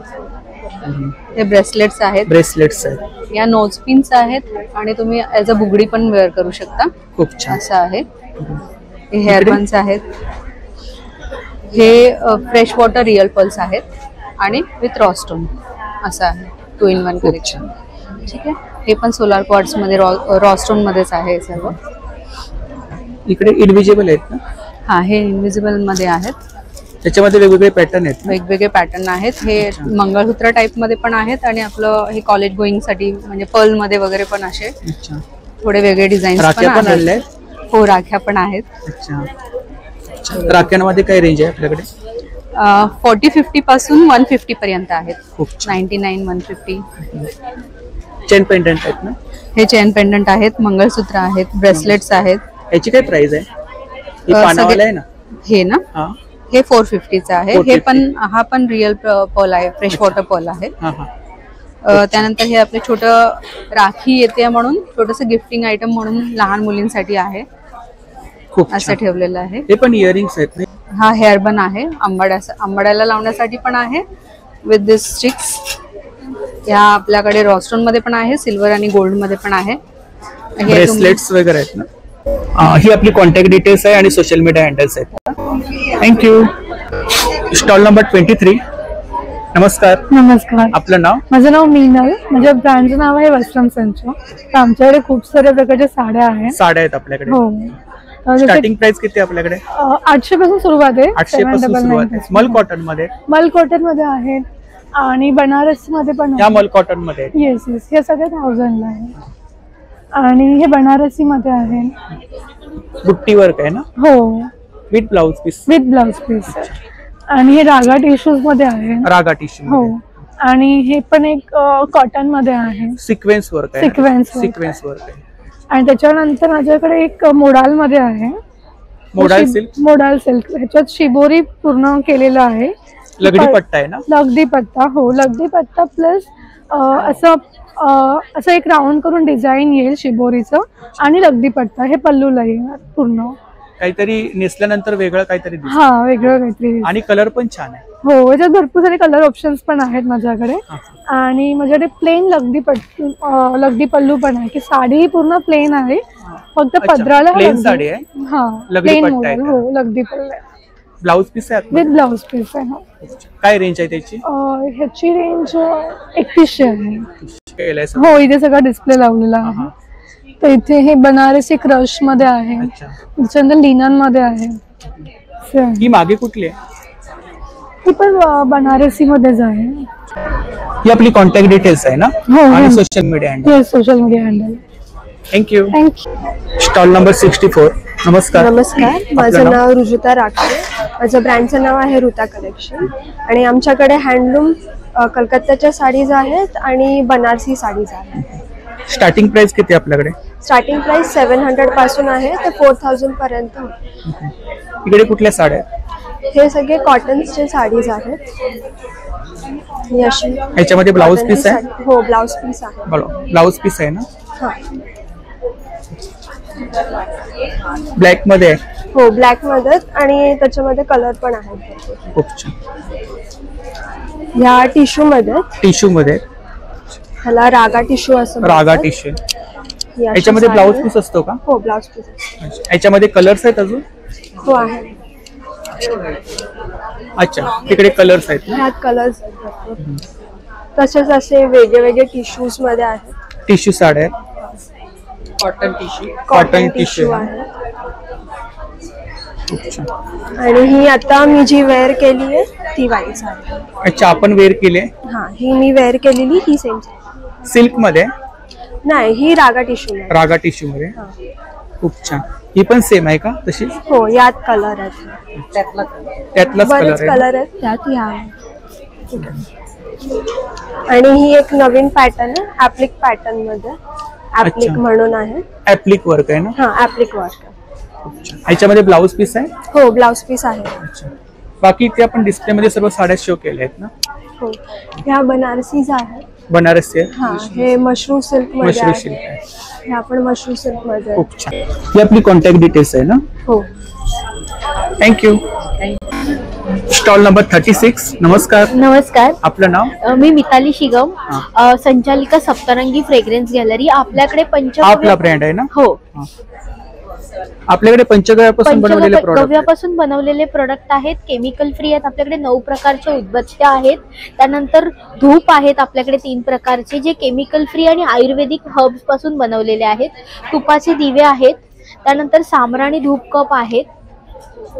हे ब्रेसलेट्स आहेत. ब्रेसलेट्स आहेत. या नोज पिन्स आहेत आणि तुम्ही ऍज अ बुगडी पण वेअर करू शकता. खूप छान असं आहे. हे हेअर बन्स आहेत. हे फ्रेश वॉटर रिअल पल्स आहेत आणि विथ रॉस्टोन असं आहे. 2 in 1 कलेक्शन. ठीक आहे. हे पण सोलार क्वार्ट्स मध्ये रॉस्टोन मध्येच आहे सर्व. इकडे इनविजिबल आहेत ना? हा, हे इनविजिबल मध्ये आहेत. त्याच्यामध्ये वेगवेगळे पॅटर्न आहेत. वेगवेगळे पॅटर्न आहेत. हे मंगळसूत्र टाइप मध्ये पण आहेत आणि आपलं हे कॉलेज गोईंग साठी म्हणजे पर्ल मध्ये वगैरे पण असे थोडे वेगळे डिझाईन पण आहेत. हो, राख्या पण आहेत. अच्छा. राख्यांमध्ये काय रेंज आहे आपल्याकडे? 40-50 पासून 150 पर्यंत आहेत. 99, 150. चेन पेंडंट आहेत ना? हे चेन पेंडंट आहेत. मंगळसूत्र आहेत. ब्रेसलेट्स आहेत. याची काय प्राइस आहे? पानावाला आहे ना? हे ना, हे 450चं आहे. हे पण हा पण रिअल पर्ल आहे. फ्रेश वॉटर पर्ल आहे. त्यानंतर हे आपले छोटं राखी येते म्हणून छोटंसं गिफ्टिंग आयटम म्हणून लहान मुलींसाठी आहे. असं ठेवलेलं आहे. हे पण इयरिंग्स आहेत ना? हा हेअर बन आहे. आंबाड्याला लावण्यासाठी पण आहे विथ दिस स्टिक्स. ह्या आपल्याकडे रॉस्टोन मध्ये पण आहे. सिल्वर आणि गोल्ड मध्ये पण आहे. ब्रेसलेट्स वगैरे आहेत ना? ही आपली कॉन्टॅक्ट डिटेल्स आहे आणि सोशल मीडिया हँडल्स आहेत. थँक्यू. Stall number 23. नमस्कार. नमस्कार. आपलं नाव? माझं नाव मीनल. माझ्या ब्रँडचं नाव आहे वस्त्रम संच. तर आमच्याकडे खूप साऱ्या प्रकारच्या साड्या आहेत. साड्या आहेत आपल्याकडे? हो. स्टार्टिंग प्राइस किती आहे आपल्याकडे? 800 पासून सुरुवात आहे. 800 पासून सुरुवात आहे. मल कॉटन मध्ये? मल कॉटन मध्ये आहेत आणि बनारस मध्ये पण. या मल कॉटन मध्ये? Yes yes. हे सगळे 1000 ला आहे आणि हे बनारसी मध्ये आहे. बुट्टी वर्क आहे ना? हो. With blouse piece? With blouse piece. आणि हे रागा टिश्यूज मध्ये आहे. रागा टिश्यू? हो. आणि हे पण एक कॉटन मध्ये आहे. सिक्वेन्स वर्क आहे? सिक्वेन्स वर्क आहे. आणि त्याच्यानंतर माझ्याकडे एक मोडाल मध्ये आहे. Modal silk? Modal silk. ह्याच्यात शिबोरी पूर्ण केलेलं आहे. लगडी पट्टा आहे ना? लगदी पट्टा. हो, लगदी पट्टा प्लस असं एक राऊंड करून डिझाईन येईल शिबोरीचं आणि लगदी पट्टा. हे पल्लूला येणार पूर्ण. काहीतरी नेसल्यानंतर वेगळं काहीतरी दिसतं. हा, वेगळं काहीतरी. आणि कलर पण छान आहे. हो, याच्यात भरपूर सारे कलर ऑप्शन्स पण आहेत माझ्याकडे. आणि माझ्याकडे प्लेन लगदी पल्लू पण आहे की साडी पूर्ण प्लेन आहे. फक्त पदराला प्लेन साडी आहे. हा, प्लेन मॉडेल. हो, लगदी पल्लू आहे. ब्लाउज पीस आहे? विथ ब्लाउज पीस आहे. काय रेंज आहे त्याची? ह्याची रेंज 3100 आहे. हो, इथे सगळं डिस्प्ले लावलेला आहे. तर इथे हे बनारसी क्रश मध्ये आहे. त्याच्यानंतर लिनन मध्ये आहे. ही मागे कुठली आहे? ही पण बनारसी मध्येच आहे. ही आपली कॉन्टॅक्ट डिटेल्स आहे ना? हो. आणि social media handle? Yes, social media handle. Thank you. Thank you. Stall number 64. नमस्कार. नमस्कार. माझं नाव रुजुता राक्षे. माझं ब्रँडचं नाव आहे रुता कलेक्शन आणि आमच्याकडे हँडलूम कलकत्त्याच्या साडीज आहेत आणि बनारसी साडीज आहेत. स्टार्टिंग प्राइस किती आपल्याकडे? स्टार्टिंग प्राइस 700 पासून आहे ते 4000 पर्यंत. इकडे कुठल्या साड्या? हे सगळे कॉटन्सचे साडीज आहेत. याच्यामध्ये ब्लाउज पीस आहे? हो, ब्लाउज पीस आहे. ब्लाउज पीस आहे ना? हा. ब्लॅक मध्ये? हो, ब्लॅक मध्ये आणि त्याच्यामध्ये कलर पण आहेत. खूप छान. ह्या टिश्यू मध्ये? टिश्यू मध्ये. ह्याला रागा टिश्यू असं. रागा टिश्यू. याच्यामध्ये ब्लाउज पीस असतो का? हो, ब्लाउज पीस. याच्यामध्ये कलर्स आहेत अजून? हो, आहे. अच्छा, तिकडे कलर्स आहेत ना? ह्यात कलर्स आहेत. तसेच असे वेगळे वेगळे टिश्यूज मध्ये आहेत. टिश्यू साड्या आहेत. कॉटन टिश्यू आहे. आणि ही आता मी जी वेअर केली आहे ती वाईट साडी. अच्छा, आपण वेअर केली? हा, ही मी वेअर केलेली ही सेम. सिल्क मध्ये? नाही, ही रागा टिश्यू मध्ये. रागा टिश्यू मध्ये. खूप छान. ही पण सेम आहे का तशी? हो, यात कलर आहेत. त्यातलाच कलर आहेत त्यात. ह्या आणि ही एक नवीन पॅटर्न आहे ऍप्लिक पॅटर्न मध्ये. ऍप्लिक म्हणून आहे. ऍप्लिक वर्क आहे ना? हा ऍप्लिक वर्क. ह्याच्यामध्ये ब्लाउज पीस आहे? हो ब्लाउज पीस आहे. बाकी इथे आपण डिस्प्ले मध्ये सर्व साड्या शो केल्या आहेत ना? हो. ह्या बनारसीज आहेत. बनारसी आहे? हा हे मशरूम सिल्क मध्ये मशरूम आहे. सिल्क आहे. हे आपण मशरूम सिल्क मध्ये. खूप छान. ही आपली कॉन्टॅक्ट डिटेल्स आहे ना? हो. थँक्यू. Stall number 36. नमस्कार. नमस्कार. आपलं नाव? मी मिताली शिगम, संचालिका सप्तरंगी फ्रेग्रन्स गॅलरी. आपल्याकडे आपला ब्रँड आहे ना? हो. आपल्याकडे पंचगव्यापासून बनवलेले प्रोडक्ट गव्यापासून बनवलेले प्रोडक्ट आहेत. केमिकल फ्री आहेत. आपल्याकडे 9 प्रकारच्या उदबत्त्या आहेत. त्यानंतर धूप आहेत आपल्याकडे 3 प्रकारचे, जे केमिकल फ्री आणि आयुर्वेदिक हर्ब्स पासून बनवलेले आहेत. तुपाचे दिवे आहेत. त्यानंतर सामराणी धूप कप आहेत.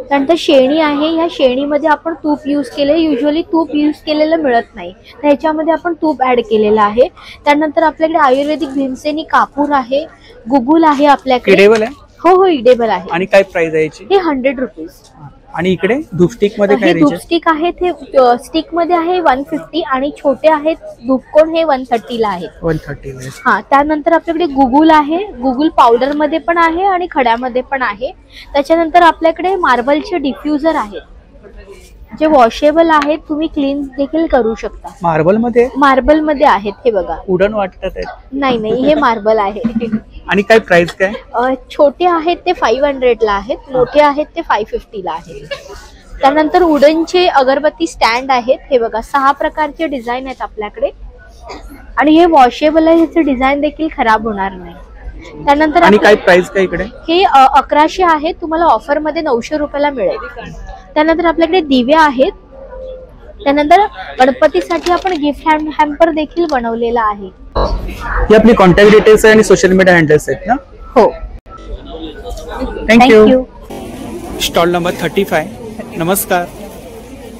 त्यानंतर शेणी आहे. ह्या शेणीमध्ये आपण तूप यूज केले. युजली तूप यूज केलेलं मिळत नाही, तर ह्याच्यामध्ये आपण तूप ऍड केलेलं आहे. त्यानंतर आपल्याकडे आयुर्वेदिक भीमसेनी कापूर आहे. गुगुल आहे आपल्याकडे. इडेबल आहे? हो हो इडेबल आहे. आणि काय प्राइस आहे याची? हे 100 रुपीज. आणि इकडे धूपस्टिक मध्ये काय हे रेंज आहे? धूपस्टिक आहेत. हे स्टिक मध्ये आहे 150 आणि छोटे आहेत धूपकोण हे 130 ला आहेत. 130 ला. हा. त्यानंतर आपल्याकडे गुगुल आहे. गुगुल पावडर मध्ये पण आहे आणि खड्यामध्ये पण आहे. त्याच्यानंतर आपल्याकडे मार्बलचे डिफ्युजर आहेत, जे वॉशेबल आहेत. तुम्ही क्लीन देखील करू शकता. मार्बल मध्ये आहेत. हे बघा. वुडन वाटतात आहेत. नाही हे मार्बल आहे. आणि काय प्राइस काय? छोटे आहेत ते 500 ला आहेत. मोठे आहेत ते 550 ला आहेत. त्यानंतर वुडनचे अगरबत्ती स्टँड आहेत. हे बघा 6 प्रकारचे डिझाईन आहेत आपल्याकडे आणि हे वॉशेबल आहे. ह्याचे डिझाईन देखील खराब होणार नाही. त्यानंतर आणि काय प्राइस काय इकडे? हे 1100 आहेत. तुम्हाला ऑफर मध्ये 900 रुपयाला मिळेल. त्यानंतर आपल्याकडे दिवे आहेत. त्यानंतर गणपतीसाठी आपण गिफ्ट हॅम्पर देखील बनवलेला आहे. ही आपली कॉन्टॅक्ट डिटेल्स आहे आणि सोशल मीडिया हँडल्स आहेत ना? हो. थँक्यू. Stall number 35. नमस्कार.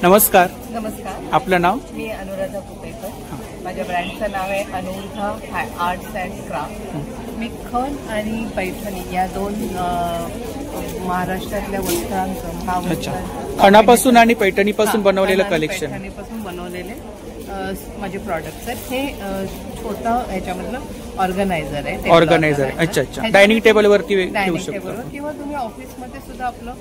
नमस्कार. आपलं नाव? मी अनुराधा पुपेकर. माझ्या ब्रँडचं नाव आहे अनुराधा आर्ट्स अँड क्राफ्ट. मी खण आणि पैठणी या 2 महाराष्ट्रातल्या वस्त्रांचं खणापासून आणि पैठणीपासून बनवलेलं कलेक्शन. पैठणीपासून बनवलेले माझे प्रॉडक्ट्स आहेत. हे छोटं ह्याच्यामधलं ऑर्गनायझर आहे. ऑर्गनायझर. अच्छा. डायनिंग टेबल वरती ठेवू शकतो किंवा तुम्ही ऑफिसमध्ये सुद्धा आपलं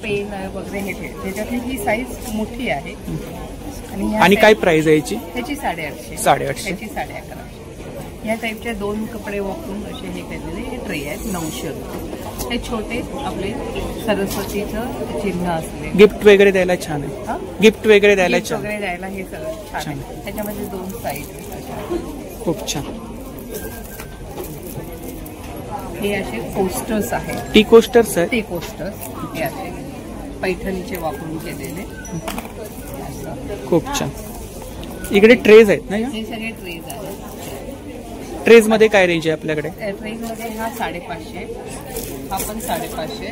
पेन वगैरे हे ठेव. त्याच्यातली ही साईज मोठी आहे. आणि काय प्राइस आहे याची? ह्याची 850. 850. ह्याची 1150. या टाईपचे 2 कपडे वापरून असे हे केलेले हे ट्रे आहेत. 900 रुपये. हे छोटे आपले सरस्वतीचं चिन्ह असले गिफ्ट वगैरे द्यायला छान आहे. गिफ्ट वगैरे द्यायला छान वगैरे द्यायला हे सगळं छान आहे. त्याच्यामध्ये 2 साईज. खूप छान. हे असे पोस्टर्स आहेत. टी कोस्टर्स आहेत. टी कोस्टर्स हे असे पैठणीचे वापरून केलेले. खूप छान. इकडे ट्रेज आहेत ना? हे सगळे ट्रेज आहेत. ट्रेज मध्ये काय रेंज आहे आपल्याकडे? ट्रेज मध्ये हा 550. हा पण 550.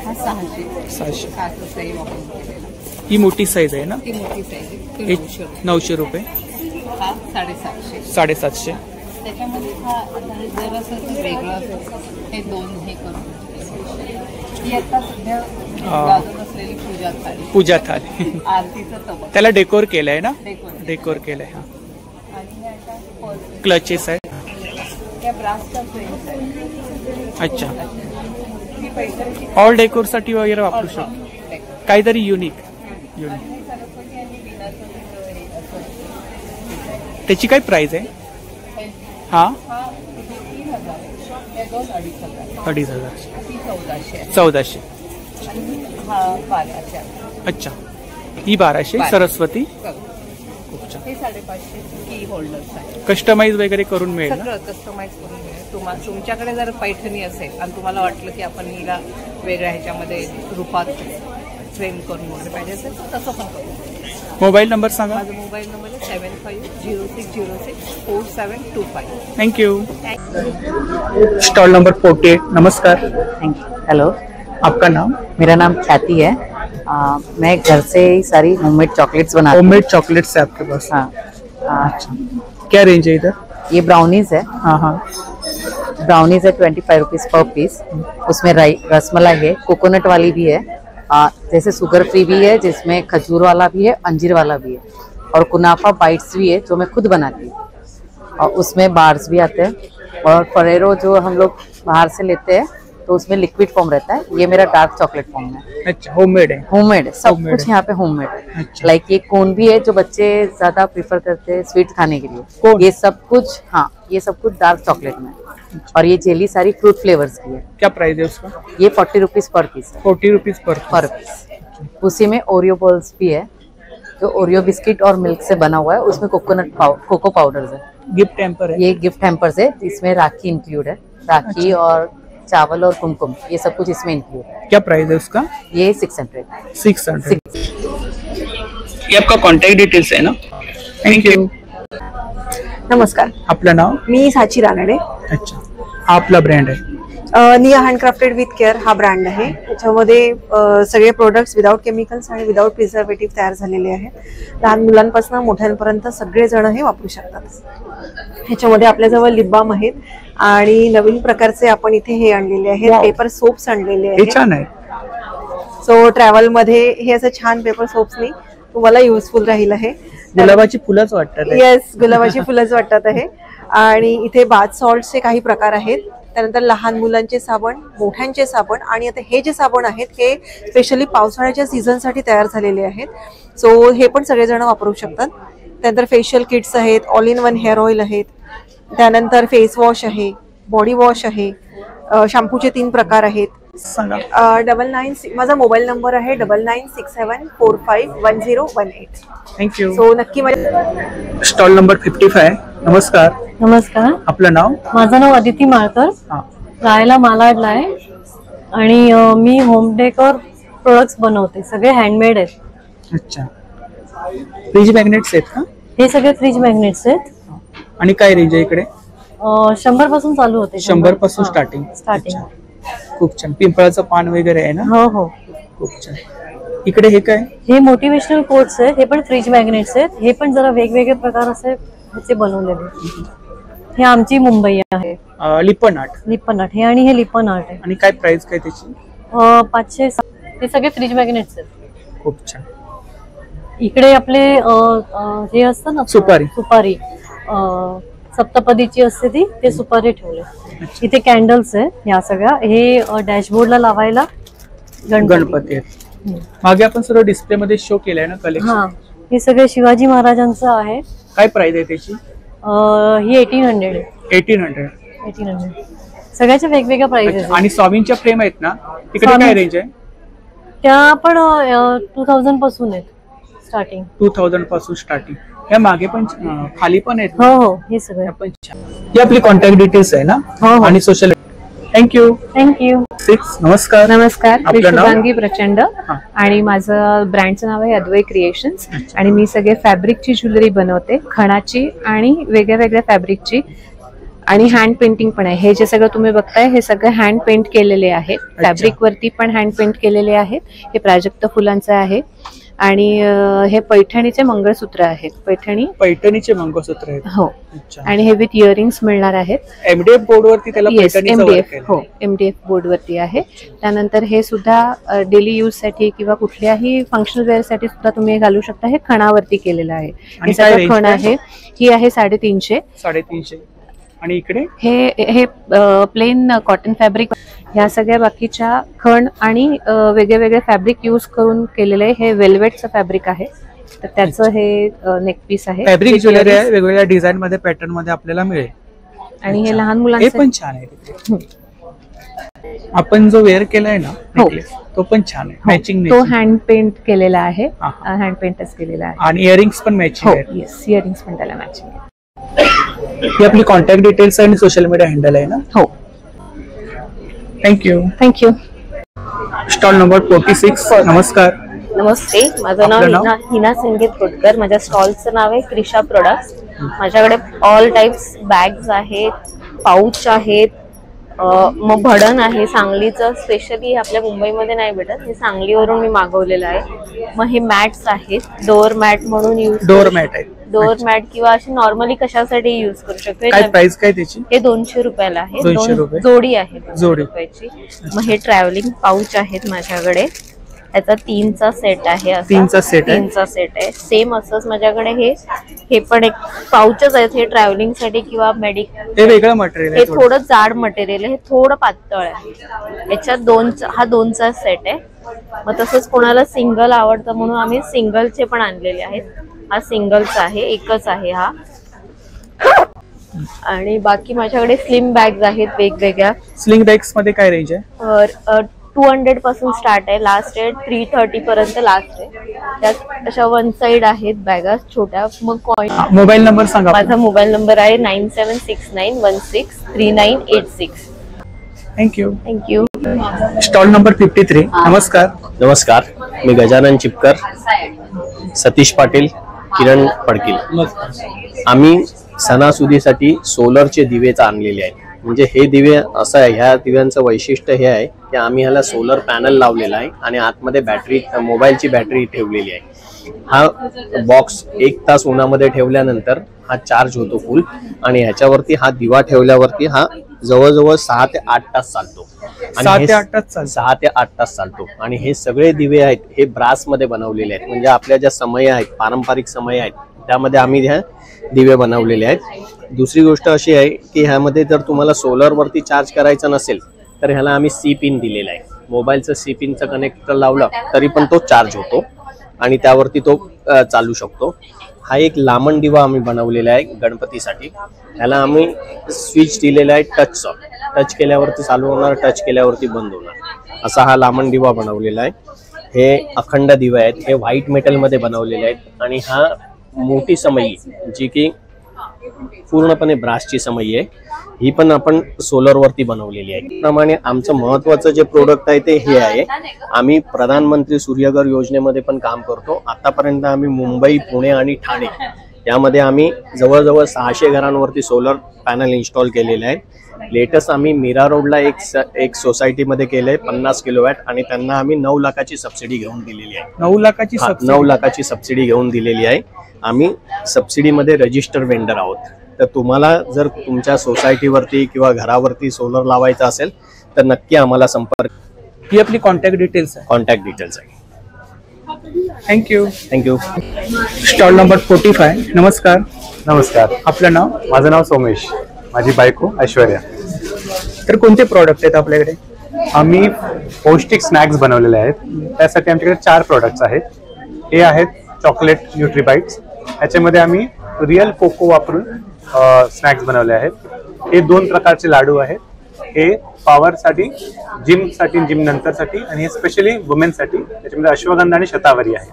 हा 600. वापरून केलेला. ही मोठी साईज आहे ना? ही मोठी साईज 900 रुपये. हा 750. 750. त्याच्यामध्ये हा जरासं वेगळं हे 2 हे करून ही आता सध्या गाजत असलेली पूजा थाली. आरतीचं तबक. त्याला डेकोर केलंय ना? डेकोर केलंय. हा. क्लचेस आहेत. त्या ब्रासचा फ्रेम्स आहे. अच्छा. ऑल डेकोर साठी वगैरे वापरू शकतो. काहीतरी युनिक. त्याची काय प्राइस आहे? हा 2,500. 1400. अच्छा. ही 1200. सरस्वती. हे 550 की होल्डर्स आहे. कस्टमाइज वगैरे करून मिळेल ना? सगळं कस्टमाइज करून मिळेल. तुमच्याकडे जर पैठणी असेल आणि तुम्हाला वाटलं की आपण हिला वेगळ्या ह्याच्यामध्ये रूपात फ्रेम करून वगैरे पाहिजे असेल तर तसं पण करू. मोबाईल नंबर सांगा. माझा मोबाईल नंबर आहे 7506064725. थँक्यू. Stall number 48. नमस्कार. हेलो. आपका नाम? मेरा नाम ख्याति है. मैं घर से ही सारी होममेड चॉकलेट्स बनाती हूँ. होममेड चॉकलेट्स है आपके पास? हाँ. अच्छा. क्या रेंज है इधर? ये ब्राउनीज है. हाँ. ब्राउनीज है 25 रुपीज पर पीस. उसमें रसमलाई है, कोकोनट वाली भी है जैसे शुगर फ्री भी है, जिसमें खजूर वाला भी है, अंजीर वाला भी है, और कुनाफा बाइट्स भी है जो मैं खुद बनाती हूँ, और उसमें बार्स भी आते हैं, और फरेरो जो हम लोग बाहर से लेते हैं तो उसमें लिक्विड फॉर्म रहता है, ये मेरा डार्क चॉकलेट फॉर्म है। अच्छा, होममेड है? होममेड है, सब कुछ यहाँ पे होममेड है। लाइक ये कोन भी है जो बच्चे ज्यादा प्रीफर करते हैं स्वीट खाने के लिए, ये सब कुछ, हाँ ये सब कुछ डार्क चॉकलेट में है। और ये जेली सारी फ्रूट फ्लेवर्स की है। क्या प्राइस है उसका? ये 40 रुपीज पर पीस है। 40 रुपीज पर पीस। उसी में ओरियो बॉल्स भी है, जो ओरियो बिस्किट और मिल्क से बना हुआ है, उसमें कोको पाउडर है। गिफ्ट हैम्पर है? ये गिफ्ट हैम्पर्स है, इसमें राखी इंक्लूड है, राखी और चावल और कुमकुम, ये सब कुछ इसमें इंक्लूड है। क्या प्राइस है उसका? ये 600। ये आपका कॉन्टॅक्ट डिटेल्स आहे ना? Thank you. नमस्कार, आपलं नाव? मी साची रानडे। अच्छा, हा आपला ब्रँड आहे? निया हँडक्राफ्टेड विथ केअर हा ब्रँड आहे। त्याच्यामध्ये सगळे प्रोडक्ट्स विदाउट केमिकल्स आणि विदाउट प्रिझर्वेटिव्ह तयार झालेले आहेत। लहान मुलांपासून मोठ्यांपर्यंत सगळे जण हे वापरू शकतात। ह्याच्यामध्ये आपल्याजवळ लिप बाम आहेत आणि नवीन प्रकारचे आपण इथे हे आणलेले आहेत, पेपर सोप्स आणलेले आहेत। छान आहे। सो ट्रॅव्हल मध्ये हे असं छान पेपर सोप्सनी तुम्हाला युजफुल राहील आहे। गुलाबाची फुलंच वाटतात? येस, गुलाबाची फुलंच वाटतात आहे। आणि इथे बाथ सॉल्टचे काही प्रकार आहेत, त्यानंतर लहान मुलांचे साबण, मोठ्यांचे साबण, आणि आता हे जे साबण आहेत हे स्पेशली पावसाळ्याच्या सीझनसाठी तयार झालेले आहेत। सो हे पण सगळेजण वापरू शकतात। त्यानंतर फेशियल किट्स आहेत, all in one hair oil आहेत, त्यानंतर फेस वॉश आहे, बॉडी वॉश आहे, शॅम्पूचे 3 प्रकार आहेत। 99, माझा मोबाईल नंबर आहे 9967451018। थँक्यू। सो नक्की माझ्या स्टॉल नंबर 55। नमस्कार। नमस्कार, आपलं नाव? माझं नाव अदिती माळकर, राहायला मालाडला आहे, आणि मी होम डेकोर प्रोडक्ट्स बनवते, सगळे हँडमेड आहेत। अच्छा, फ्रीज मॅग्नेट्स आहेत का? हे सगळे फ्रीज मॅग्नेट्स आहेत। आणि काय रेंज आहे इकडे? 100 पासून चालू होते। 100 पासून स्टार्टिंग? खूप छान। पिंपळाचं पान वगैरे आहे ना? हो हो, खूप छान। इकडे हे काय? हे मोटिवेशनल कोट्स आहेत, हे पण फ्रीज मॅग्नेट्स आहेत, हे पण जरा वेगवेगळे प्रकार असे ह्याचे बनवलेले। हे आमची मुंबई आहे। लिपन आर्ट? लिपन आर्ट हे, आणि हे लिपन आर्ट आहे। आणि काय प्राइस काय त्याची? 500। हे सगळे फ्रीज मॅग्नेट्स आहेत। खूप छान। इकडे आपले हे असतं ना, सुपारी सप्तपदीची असते ती, ते सुपारी ठेवले। इथे कॅन्डल्स आहे या सगळ्या, हे डॅशबोर्डला लावायला गणपती आहेत। मागे आपण सर्व डिस्प्ले मध्ये शो केलाय ना कलेक्शन? हा, हे सगळे शिवाजी महाराजांचं आहे। काय प्राइस आहे त्याची? ही 1800 आहे। 1800। सगळ्याच्या वेगवेगळ्या प्राइसेस। आणि स्वामींच्या फ्रेम आहेत ना, तिकडे काय रेंज आहे? त्या पण 2000 पासून आहेत स्टार्टिंग। 2000 पासून स्टार्टिंग। या मागे पण खाली पण आहेत? हो हो, हे सगळे पण छान। ही आपली कॉन्टॅक्ट डिटेल्स आहे ना? आणि सोशल। थँक्यू। नमस्कार। नमस्कार, मी शुभांगी प्रचंड, आणि माझं ब्रँडचं नाव आहे अद्वय क्रिएशन्स, आणि मी सगळे फॅब्रिकची ज्वेलरी बनवते, खणाची आणि वेगळ्या वेगळ्या फॅब्रिकची, आणि हँड पेंटिंग पण आहे। हे जे सगळं तुम्ही बघताय हे सगळं हँड पेंट केलेले आहेत, फॅब्रिक वरती पण हँड पेंट केलेले आहेत। हे प्राजक्त फुलांचं आहे, आणि हे पैठणीचे मंगळसूत्र आहेत। पैठणीचे मंगळसूत्र आहेत? हो। आणि हे विथ इयरिंग्स मिळणार आहेत। एमडीएफ बोर्ड वरती त्याला पैठणीचं वर्क आहे? हो, एमडीएफ बोर्ड वरती आहे। त्यानंतर हे सुद्धा डेली यूज साठी किंवा कुठल्याही फंक्शनल वेअर साठी सुद्धा तुम्ही घालू शकता। हे खणावरती केलेलं आहे। हे सगळं खण आहे। ही आहे 350। 350। आणि इकडे हे प्लेन कॉटन फॅब्रिक, ह्या सगळ्या बाकीच्या खण आणि वेगळे वेगळे फॅब्रिक यूज करून केलेले हे वेल्वेटचं फॅब्रिक आहे, तर त्याचं हे नेक पीस आहे। फॅब्रिक ज्वेलरी आहे, वेगवेगळ्या डिझाइन मध्ये, पॅटर्न मध्ये आपल्याला मिळेल। आणि हे लहान मुलांसाठी पण छान आहे। आपण जो वेअर केलाय ना नेकलेस, तो पण छान आहे, मॅचिंग। तो हँड पेंट केलेला आहे, हँड पेंटच केलेला आहे। आणि इयरिंग्स पण मॅचिंग आहे? येस, इयरिंग्स पण त्याला मॅचिंग आहे। ही आपली कॉन्टॅक्ट डिटेल्स आणि सोशल मीडिया हँडल आहे ना? हो। थँक्यू। Stall number 46। नमस्कार। नमस्ते, माझं नाव हिना संगीत कोटकर, माझ्या स्टॉलचं नाव आहे क्रिशा प्रोडक्ट्स। माझ्याकडे ऑल टाइप्स बॅग्स आहेत, पाऊच आहेत, मग भडण आहे सांगलीचं, स्पेशली आपल्या मुंबईमध्ये नाही भेटत, हे सांगलीवरून मी मागवलेलं आहे। मग हे मॅट्स आहेत, डोअर मॅट म्हणून यूज, डोअर मॅट आहे, डोअर मॅट किंवा अशी नॉर्मली कशासाठी यूज करू शकतो। काय प्राइस काय त्याची? हे 200 रुपयाला आहे। 200 रुपये जोडी आहे 200 रुपयाची। मग हे ट्रॅव्हलिंग पाऊच आहेत माझ्याकडे, ह्याचा 3चा सेट आहे. असा 3चा सेट आहे. 3चा सेट आहे. सेम असंच माझ्याकडे हे पण एक पाउचच आहेत. हे ट्रॅव्हलिंग साठी किंवा मेडिकल. हे वेगळं मटेरियल आहे. हे थोडं जाड मटेरियल आहे. हे थोडं पातळ आहे. याच्यात हा 2चा सेट आहे. मग तसंच कोणाला सिंगल आवडतं म्हणून आम्ही सिंगलचे पण आणलेले आहेत. हा सिंगलचा आहे, एकच आहे हा. आणि बाकी माझ्याकडे स्लिम बॅग्स आहेत वेगवेगळ्या. स्लिंग बॅग्स मध्ये काय रेंज आहे? 200 पासून स्टार्ट आहे. लास्ट आहे 330 पर्यंत लास्ट आहे. त्यात अशा 1 साइड आहेत बॅगा छोट्या. मग कॉइन. मोबाईल नंबर सांगा. माझा मोबाईल नंबर आहे 9769163986. थँक्यू. थँक्यू. Stall number 53. नमस्कार. नमस्कार, मी गजानन चिपकर, सतीश पाटील, किरण पडकील. आम्ही सणासुदीसाठी सोलरचे दिवेच आणलेले आहेत. म्हणजे हे दिवे असं आहे, ह्या दिव्यांचं वैशिष्ट्य हे आहे की आम्ही ह्याला सोलर पॅनल लावलेला आहे आणि आतमध्ये बॅटरी, मोबाईलची बॅटरी ठेवलेली आहे. हा बॉक्स 1 तास उन्हामध्ये ठेवल्यानंतर हा चार्ज होतो फुल आणि ह्याच्यावरती हा दिवा ठेवल्यावरती हा जवळजवळ 6 ते 8 तास चालतो. 6 ते 8 तास चालतो. आणि हे सगळे दिवे आहेत हे ब्रास मध्ये बनवलेले आहेत. म्हणजे आपल्या ज्या समय आहेत, पारंपरिक समय आहेत, त्यामध्ये आम्ही ह्या दिवे बनवलेले आहेत. दुसरी गोष्ट अशी आहे की ह्यामध्ये जर तुम्हाला सोलर वरती चार्ज करायचं नसेल तर ह्याला आम्ही सी पिन दिलेला आहे. मोबाईलचं सी पिनचं कनेक्टर लावलं तरी पण तो चार्ज होतो आणि त्यावरती तो चालू शकतो. हा एक लांबण दिवा आम्ही बनवलेला आहे गणपतीसाठी. ह्याला आम्ही स्विच दिलेला आहे टचचा. टच केल्यावरती चालू होणार, टच केल्यावरती बंद होणार, असा हा लांबण दिवा बनवलेला आहे. हे अखंड दिवे आहेत. हे व्हाईट मेटल मध्ये बनवलेले आहेत. आणि हा मोठी समई जी की पूर्णपणे ब्रासची समई आहे, ही पण आपण सोलर वरती बनवलेली आहे. त्याप्रमाणे आमचं महत्वाचं जे प्रोडक्ट आहे ते हे आहे. आम्ही प्रधानमंत्री सूर्यघर योजनेमध्ये पण काम करतो. आतापर्यंत आम्ही मुंबई, पुणे आणि ठाणे यामध्ये आम्ही जवळजवळ 600 घरांवरती सोलर पॅनल इन्स्टॉल केलेले आहेत. लेटेस्ट आम्ही मीरा रोडला एक सोसायटीमध्ये केलंय 50 किलोवॅट आणि त्यांना आम्ही 9 लाखाची सबसिडी घेऊन दिलेली आहे. 9 लाखाची सबसिडी घेऊन दिलेली आहे. आम्ही सबसिडीमध्ये रजिस्टर वेंडर आहोत. तर तुम्हाला जर तुमच्या सोसायटीवरती किंवा घरावरती सोलर लावायचा असेल तर नक्की आम्हाला संपर्क. ही आपली कॉन्टॅक्ट डिटेल्स आहे. थँक्यू. Stall number 45. नमस्कार. आपलं नाव? माझं नाव सोमेश, माझी बायको ऐश्वर्या. तर कोणते प्रॉडक्ट आहेत आपल्याकडे? आम्ही पौष्टिक स्नॅक्स बनवलेले आहेत. त्यासाठी आमच्याकडे 4 प्रोडक्ट्स आहेत. हे आहेत चॉकलेट न्यूट्रीबाईट्स. ह्याच्यामध्ये आम्ही रिअल कोको वापरून स्नॅक्स बनवले आहेत. हे 2 प्रकारचे लाडू आहेत. हे पॉवरसाठी, जिम नंतरसाठी आणि हे स्पेशली वुमेनसाठी. त्याच्यामध्ये अश्वगंधा आणि शतावरी आहे.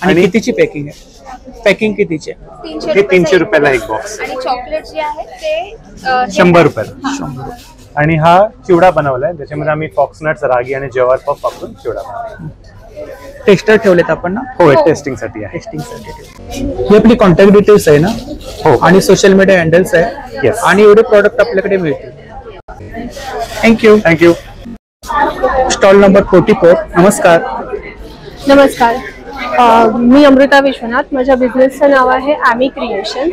आणि कितीची पॅकिंग आहे? पॅकिंग कितीची आहे? हे 300 रुपयाला एक बॉक्स. आणि चॉकलेट जे आहे ते 100 रुपयाला. आणि हा चिवडा बनवलाय, त्याच्यामध्ये आम्ही फॉक्सनट्स, रागी आणि जवार पफ वापरून चिवडा बनवला. टेस्टर ठेवलेत आपण ना? हो, टेस्टिंगसाठी आहे. ही आपली कॉन्टॅक्ट डिटेल्स आहे ना? हो. आणि सोशल मीडिया हँडल्स आहे. येस. आणि एवढे प्रॉडक्ट आपल्याकडे मिळतील. थँक्यू. Stall number 44. नमस्कार. मी अमृता विश्वनाथ. माझ्या बिझनेसचं नाव आहे आमी क्रिएशन.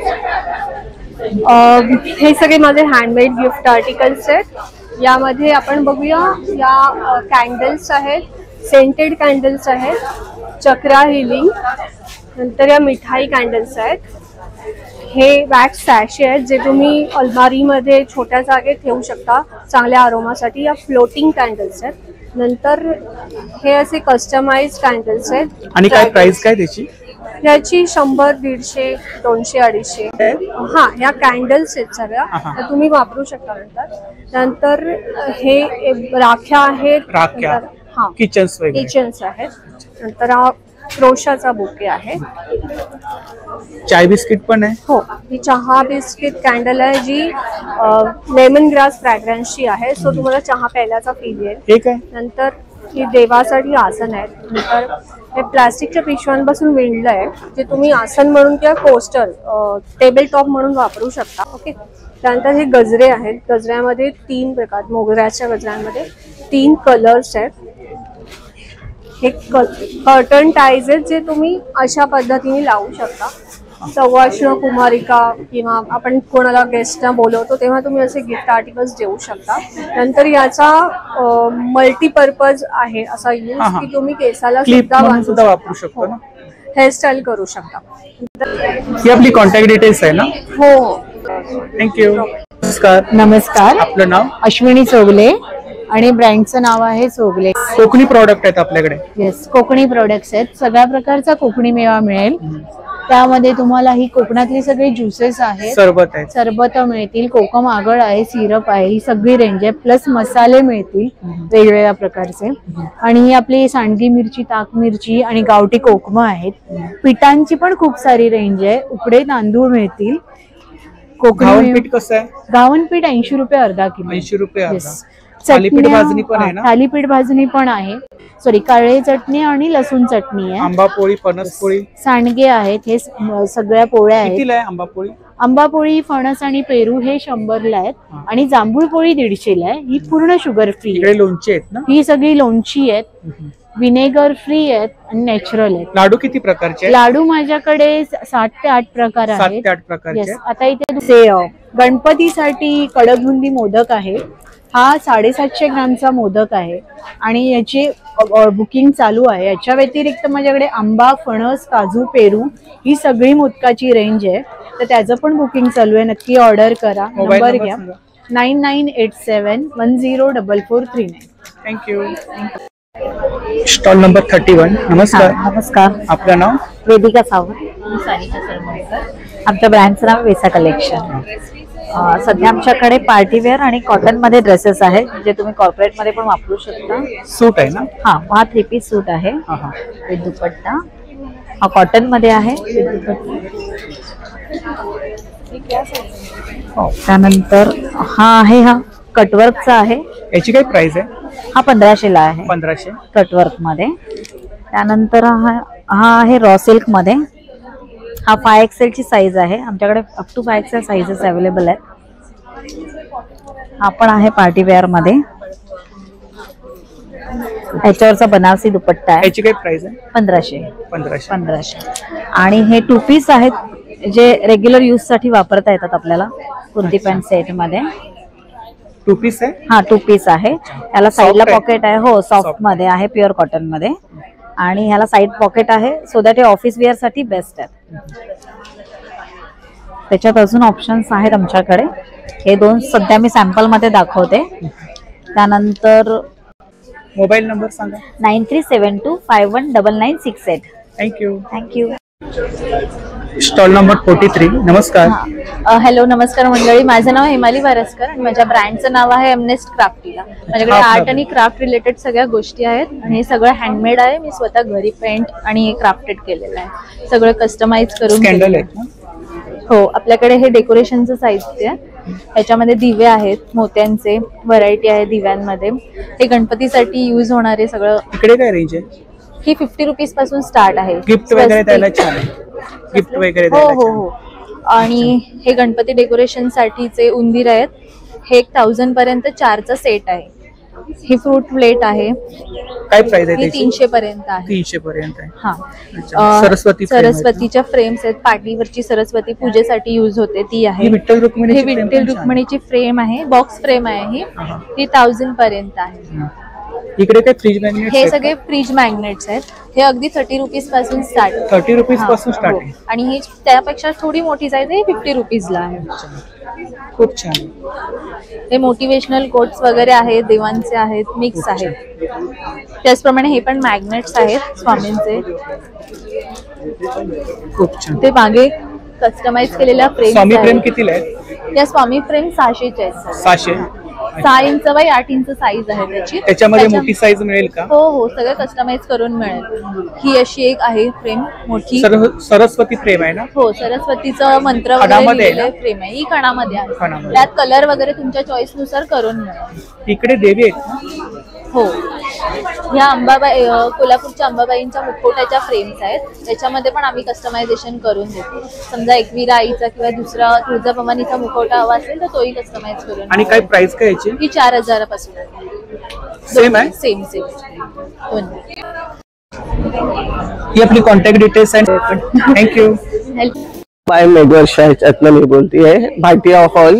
हे सगळे माझे हँडमेड गिफ्ट आर्टिकल्स आहेत. यामध्ये आपण बघूया, या कॅन्डल्स आहेत, सेंटेड कॅन्डल्स आहेत, चक्रा हिलिंग, नंतर या मिठाई कॅन्डल्स आहेत. हे वॅक्स सॅशे आहेत जे तुम्ही अलमारीमध्ये छोट्या जागेत ठेवू शकता चांगल्या आरोमासाठी. या फ्लोटिंग कॅन्डल्स आहेत. नंतर हे असे कस्टमाइज कॅन्डल्स आहेत. आणि काय प्राइस काय त्याची? याची 100, 150, 200, 250. हा, ह्या कॅन्डल्स आहेत सगळ्या, त्या तुम्ही वापरू शकता. नंतर हे राख्या आहेत. हा, किचन्स आहेत. नंतर हा क्रोशाचा बुके आहे. चाय बिस्किट पण आहे. हो, ही चहा बिस्किट कॅन्डल आहे जी लेमन ग्रास फ्रॅग्रन्सची आहे. सो तुम्हाला चहा प्यायल्याचा फील येईल. नंतर ही देवासाठी आसन आहेत. नंतर हे प्लास्टिकच्या पिशव्यांपासून विणलं आहे जे तुम्ही आसन म्हणून किंवा कोस्टर, टेबल टॉप म्हणून वापरू शकता. ओके. त्यानंतर हे गजरे आहेत. गजऱ्यामध्ये 3 प्रकार, मोगऱ्याच्या गजऱ्यांमध्ये 3 कलर्स आहेत. हे कर्टन टाईज आहेत जे तुम्ही अशा पद्धतीने लावू शकता. सवाष्ण कुमारिका किंवा आपण कोणाला गेस्टना बोलवतो तेव्हा तुम्ही असे गिफ्ट आर्टिकल्स देऊ शकता. नंतर याचा मल्टीपर्पज आहे असा यूज की तुम्ही केसाला सुद्धा वापरू शकतो ना, हेअरस्टाईल करू शकता. ही आपली कॉन्टॅक्ट डिटेल्स आहे ना? हो. थँक्यू. नमस्कार. नमस्कार. आपलं नाव? अश्विनी चोगले आणि ब्रँडचं नाव आहे चोगले. कोकणी प्रोडक्ट आहेत आपल्याकडे? येस, कोकणी प्रोडक्ट्स आहेत. सगळ्या प्रकारचा कोकणी मेवा मिळेल. त्यामध्ये तुम्हाला ही कोकणातली सगळी ज्युसेस आहेत, सरबत मिळतील, कोकम आगळ आहे, सिरप आहे, ही सगळी रेंज आहे. प्लस मसाले मिळतील वेगवेगळ्या प्रकारचे. आणि ही आपली सांडगी मिरची, ताक मिरची आणि गावठी कोकम आहेत. पिठांची पण खूप सारी रेंज आहे. उकडे तांदूळ मिळतील. कोकणी पीठ कसं आहे? गावण पीठ 80 रुपये अर्धा किलो. 80 रुपये अर्धा. थालीपीठ भाजणी पण आहे ना? थालीपीठ भाजणी पण आहे. सॉरी, काळे चटणी आणि लसूण चटणी आहे. आंबा पोळी, फणस पोळी, सांडगे आहेत. हे सगळ्या पोळ्या आहेत. कितीला आहे आंबा पोळी? आंबा पोळी, फणस आणि पेरू हे 100ला आहेत. आणि जांभूळ पोळी 150ला आहे. ही पूर्ण शुगर फ्री आहे. लोणची आहेत ना? ही सगळी लोणची आहेत, विनेगर फ्री आहेत आणि नॅचरल आहेत. लाडू किती प्रकारचे? लाडू माझ्याकडे 7 ते 8 प्रकार आहेत. 7 ते 8 प्रकारचे. आता इथे गणपतीसाठी कडकबुंदी मोदक आहे. हा 750 ग्रामचा मोदक आहे आणि याची बुकिंग चालू आहे. याच्या व्यतिरिक्त माझ्याकडे आंबा, फणस, काजू, पेरू ही सगळी मोदकाची रेंज आहे. तर त्याचं पण बुकिंग चालू आहे. नक्की ऑर्डर करा. नंबर घ्या 9987104439. थँक्यू. Stall number 31. नमस्कार. नमस्कार. आपलं नाव? वेदिका सावंत. सानिका सरमळकर. आमच्या ब्रँडचं नाव वेसा कलेक्शन. सध्या आमच्याकडे पार्टीवेअर आणि कॉटन मध्ये ड्रेसेस आहेत जे तुम्ही कॉर्पोरेट मध्ये पण वापरू शकता. सूट आहे ना? हा 3 पीस सूट आहे विथ दुपट्टा. हा कॉटन मध्ये आहे विथ दुपट्टा. त्यानंतर हा आहे, हा कटवर्कचा आहे. याची काय प्राइस आहे? हा 1500ला आहे. 1500 कटवर्क मध्ये. त्यानंतर हा आहे रॉ सिल्क मध्ये. हा 5XL ची साईज आहे. आमच्याकडे up to 5XL sizes available आहेत. हा पण आहे पार्टी वेअर मध्ये. याच्यावरचा बनारसी दुपट्टा आहे. याची काय प्राइस आहे? 1500. आणि हे 2 पीस आहेत जे रेग्युलर यूज साठी वापरता येतात आपल्याला कुर्ती पॅन्ट सेट मध्ये. 2 पीस आहे? हा 2 पीस आहे. याला साईडला पॉकेट आहे. हो, सॉफ्ट मध्ये आहे, प्युअर कॉटन मध्ये. आणि ह्याला साईड पॉकेट आहे सो दॅट हे ऑफिस वेअर साठी बेस्ट आहे. त्याच्यात अजून ऑप्शन्स आहेत आमच्याकडे. हे 2 सध्या मी सॅम्पल मध्ये दाखवते. त्यानंतर मोबाईल नंबर सांगा. 9372519968. थँक्यू. थँक्यू. Stall number 43. नमस्कार. हॅलो, नमस्कार मंडळी. माझं नाव हेमाली वारसकर आणि माझ्या ब्रँडचं नाव आहे एमनेस्ट क्राफ्टीला. माझ्याकडे आर्ट आणि क्राफ्ट रिलेटेड सगळ्या गोष्टी आहेत आणि हे सगळं हँडमेड आहे. मी स्वतः घरी पेंट आणि क्राफ्टेड केलेलं आहे. सगळं कस्टमाइज करून. हो, आपल्याकडे हे डेकोरेशनचं साहित्य आहे. ह्याच्यामध्ये दिवे आहेत, मोत्यांचे व्हरायटी आहे दिव्यांमध्ये. हे गणपतीसाठी यूज होणारे सगळं. इकडे काय रेंज आहे? ही 50 रुपीज पासून स्टार्ट आहे. गिफ्ट वगैरे द्यायला छान आहे. गिफ्ट वगैरे हो हो हो. आणि हे गणपती डेकोरेशन साठीचे उंदीर आहेत. हे 1000 पर्यंत 4चा सेट आहे. ही फ्रूट प्लेट आहे. काय प्राइस आहे? 300 पर्यंत आहे. 300 पर्यंत आहे. हा. सरस्वतीच्या फ्रेम्स आहेत. पाठीवरची सरस्वती पूजेसाठी यूज होते ती आहे. ही विठ्ठल रुक्मिणीची फ्रेम आहे. बॉक्स फ्रेम आहे. ही 1000 पर्यंत आहे. इकडे काय फ्रीज मॅग्नेट? हे सगळे फ्रीज मॅग्नेट्स आहेत. हे अगदी 30 रुपीज पासून स्टार्ट. 30 रुपीज पासून स्टार्ट आहे. आणि ही त्यापेक्षा थोडी मोठी साईज आहे. 50 रुपीजला आहे. खूप छान. हे मोटिवेशनल कोट्स वगैरे आहेत, देवांचे आहेत, मिक्स आहेत. त्याचप्रमाणे हे पण मॅग्नेट्स आहेत स्वामींचे. खूप छान. ते मागे कस्टमाइज केलेल्या फ्रेम. स्वामी फ्रेम कितीला आहे? त्या स्वामी फ्रेम 600च्या आहेत. 600. 6 इंच बाय 8 इंच साईज आहे त्याची. त्याच्यामध्ये मोठी साईज मिळेल का? हो हो, सगळं कस्टमाइज करून मिळेल. ही अशी एक आहे फ्रेम मोठी. सरस्वती फ्रेम आहे ना? हो, सरस्वतीचं मंत्र वगैरे फ्रेम आहे. ही खणामध्ये आहे. त्यात कलर वगैरे तुमच्या चॉईस नुसार करून मिळेल. इकडे देवी आहेत. हो, ह्या अंबाबाई, कोल्हापूरच्या अंबाबाईंच्या मुखवट्याच्या फ्रेम्स आहेत. त्याच्यामध्ये पण आम्ही कस्टमायझेशन करून देतो. समजा एकविरा आईचा किंवा दुसरा तुळजाभवानीचा मुखवटा हवा असेल तर तोही कस्टमाइज करून. आणि काय प्राइस काय याची? ही 4000 पासून सेम आहे. सेम ही आपली कॉन्टॅक्ट डिटेल्स आहे. थँक्यू. बाय मेघवर्षा ह्याच्यातनं मी बोलतेय. भाटिया हॉल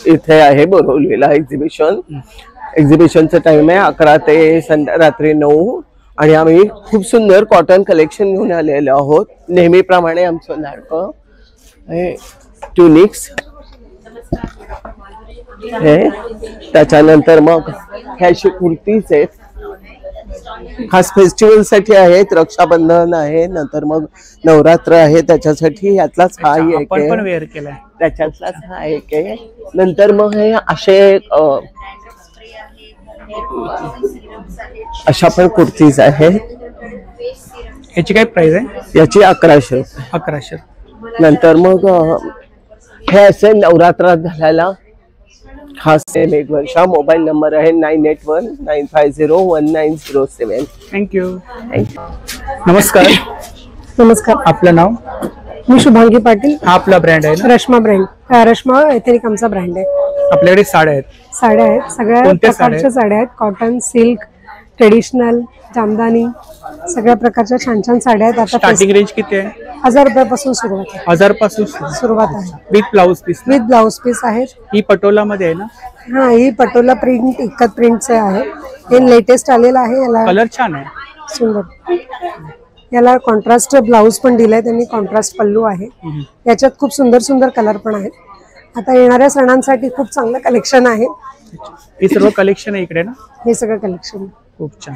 इथे आहे बोरवलीला एक्झिबिशनचं टाइम आहे 11 ते रात्री 9 आणि आम्ही खूप सुंदर कॉटन कलेक्शन घेऊन आलेलो आहोत. नेहमीप्रमाणे आमचं नाटकं ट्युनिक्स हे, त्याच्यानंतर मग हे अशी कुर्तीज आहेत खास फेस्टिवल साठी आहेत. रक्षाबंधन आहे, नंतर मग नवरात्र आहे, त्याच्यासाठी यातलाच हा एक आहे, त्याच्यातलाच हा एक आहे. नंतर मग हे असे अशा पण कुर्तीज आहेत. याची काय प्राइस आहे? याची 1100 रुपये. 1100. नंतर मग हे असे नवरात्रात घालायला खास मेघवर्षा. मोबाईल नंबर आहे 9819501907. थँक्यू. नमस्कार. नमस्कार. आपलं नाव? मी शुभांगी पाटील. हा आपला ब्रँड आहे ना? रश्मा ब्रँड. रश्मा एथेनिक आमचा ब्रँड आहे. आपल्याकडे साड्या आहेत? साड्या आहेत, सगळ्या प्रकारच्या साड्या आहेत. कॉटन, सिल्क, ट्रेडिशनल, जामदानी, सगळ्या प्रकारच्या छान छान साड्या आहेत. आता स्टार्टिंग रेंज किती आहे? 1000 रुपयापासून सुरुवात आहे. 1000 पासून सुरुवात आहे. With blouse piece? With blouse piece आहेत. ही पटोला मध्ये आहे ना? हा, ही पटोला प्रिंट इकत प्रिंटचे आहे. हे लेटेस्ट आलेलं आहे. याला कलर छान आहे, सुंदर. याला कॉन्ट्रास्ट ब्लाउज पण दिलाय त्यांनी, कॉन्ट्रास्ट पल्लू आहे. याच्यात खूप सुंदर सुंदर कलर पण आहेत. आता येणाऱ्या सणांसाठी खूप चांगलं कलेक्शन आहे. हे सर्व कलेक्शन आहे इकडे ना? हे सगळं कलेक्शन खूप छान.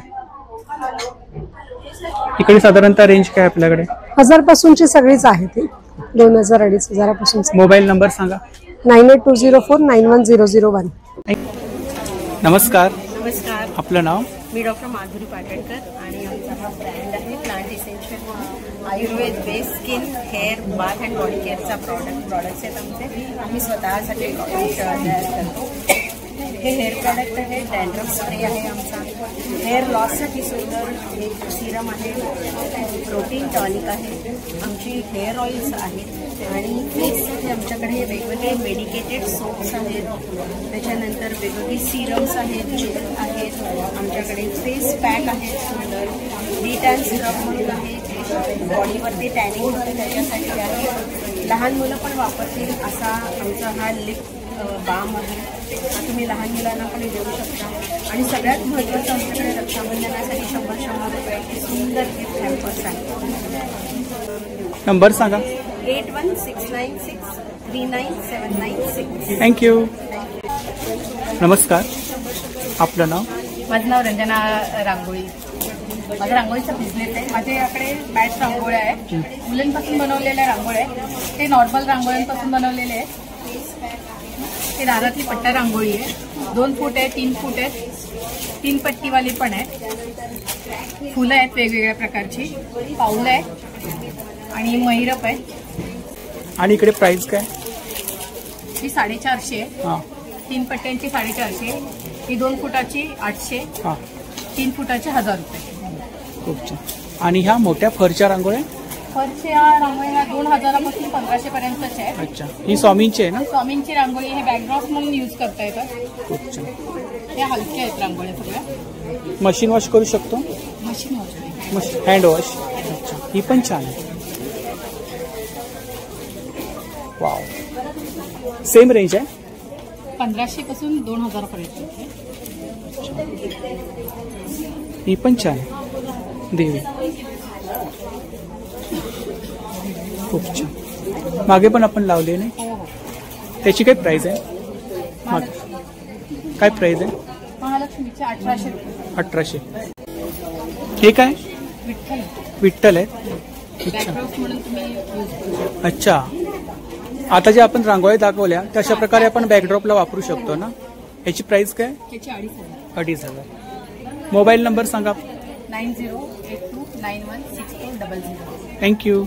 इकडे साधारणतः रेंज काय आपल्याकडे? 1000 पासूनची सगळीच आहे ती. 2000-2500 पासून. मोबाईल नंबर सांगा. 9820491001. नमस्कार. नमस्कार. आपलं नाव? मी डॉक्टर माधुरी पाटणकर आणि आमचा हा ब्रँड आहे plant essential Ayurveda base skin hair bath and body केअरचा प्रॉडक्ट्स आहेत आमचे. आम्ही स्वतःसाठी प्रॉडक्ट तयार करतो. हे हेअर प्रॉडक्ट आहे, डॅन्ड्रफ स्प्रे आहे आमचा. हेअर लॉससाठी सुंदर एक सिरम आहे, प्रोटीन टॉनिक आहे, आमची हेअर ऑइल्स आहेत आणि फेससाठी आमच्याकडे वेगवेगळे मेडिकेटेड सोप्स आहेत. त्याच्यानंतर वेगवेगळे सिरम्स आहेत, आमच्याकडे फेस पॅक आहेत सुंदर. डिटॅन सिरम म्हणून आहे, बॉडीवरती टॅनिंग होते त्याच्यासाठी आहे. लहान मुलं पण वापरतील असा आमचा हा लिप बाम आहे. तुम्ही लहान मुलांना पण देऊ शकता. आणि सगळ्यात महत्त्वाचं आमच्याकडे रक्षाबंधनासाठी 100-100 रुपयाची सुंदर गिफ्ट हॅम्पर्स आहेत. नंबर सांगा. 8169639796. थँक्यू. नमस्कार. आपलं नाव? माझं नाव रंजना रांगोळी. माझा रांगोळीचा बिझनेस आहे. माझ्याकडे बॅच रांगोळ्या आहेत, मुलांपासून बनवलेल्या रांगोळ्या आहेत. ते नॉर्मल रांगोळ्यांपासून बनवलेले आहेत. ते दारातली पट्टा रांगोळी आहे. 2 फूट आहे, 3 फूट आहे, 3 पट्टीवाली पण आहे. फुलं आहेत वेगवेगळ्या प्रकारची, पाऊलं आहे आणि महिरप आहे. आणि इकडे प्राइस काय? ही 450 आहे. 3 पट्ट्यांची 450. ही 2 फुटाची 800. 3 फुटाचे 1000 रुपये. खूप छान. आणि ह्या मोठ्या फरच्या रांगोळ्या? फरच्या रांगोळ्या 2000 पासून 1500 पर्यंतच्या आहे. अच्छा. ही स्वामींची आहे ना? स्वामींची रांगोळी हे बॅकड्रॉप म्हणून यूज करता येतात. खूप छान. हे हलक्या आहेत रांगोळ्या सगळ्या. मशीन वॉश करू शकतो? Machine wash, hand wash. अच्छा. ही पण छान आहे. वाव. सेम रेंज आहे? 1500 पासून 2000 पर्यंत. ही पण छान आहे. देवी. खूप छान. मागे पण आपण लावले नाही? त्याची काय प्राइस आहे? काय प्राइस आहे? महालक्ष्मीचे 1800 रुपये. 1800. हे काय? विठ्ठल. विठ्ठल आहे. बॅकड्रॉप म्हणून तुम्ही यूज करू शकता. अच्छा. आता जे आपण रांगोळी दाखवल्या तशा प्रकारे आपण बॅकड्रॉपला वापरू शकतो ना? याची प्राइस काय? याची 2500. 2500. मोबाईल नंबर सांगा. 9082916400. थँक्यू.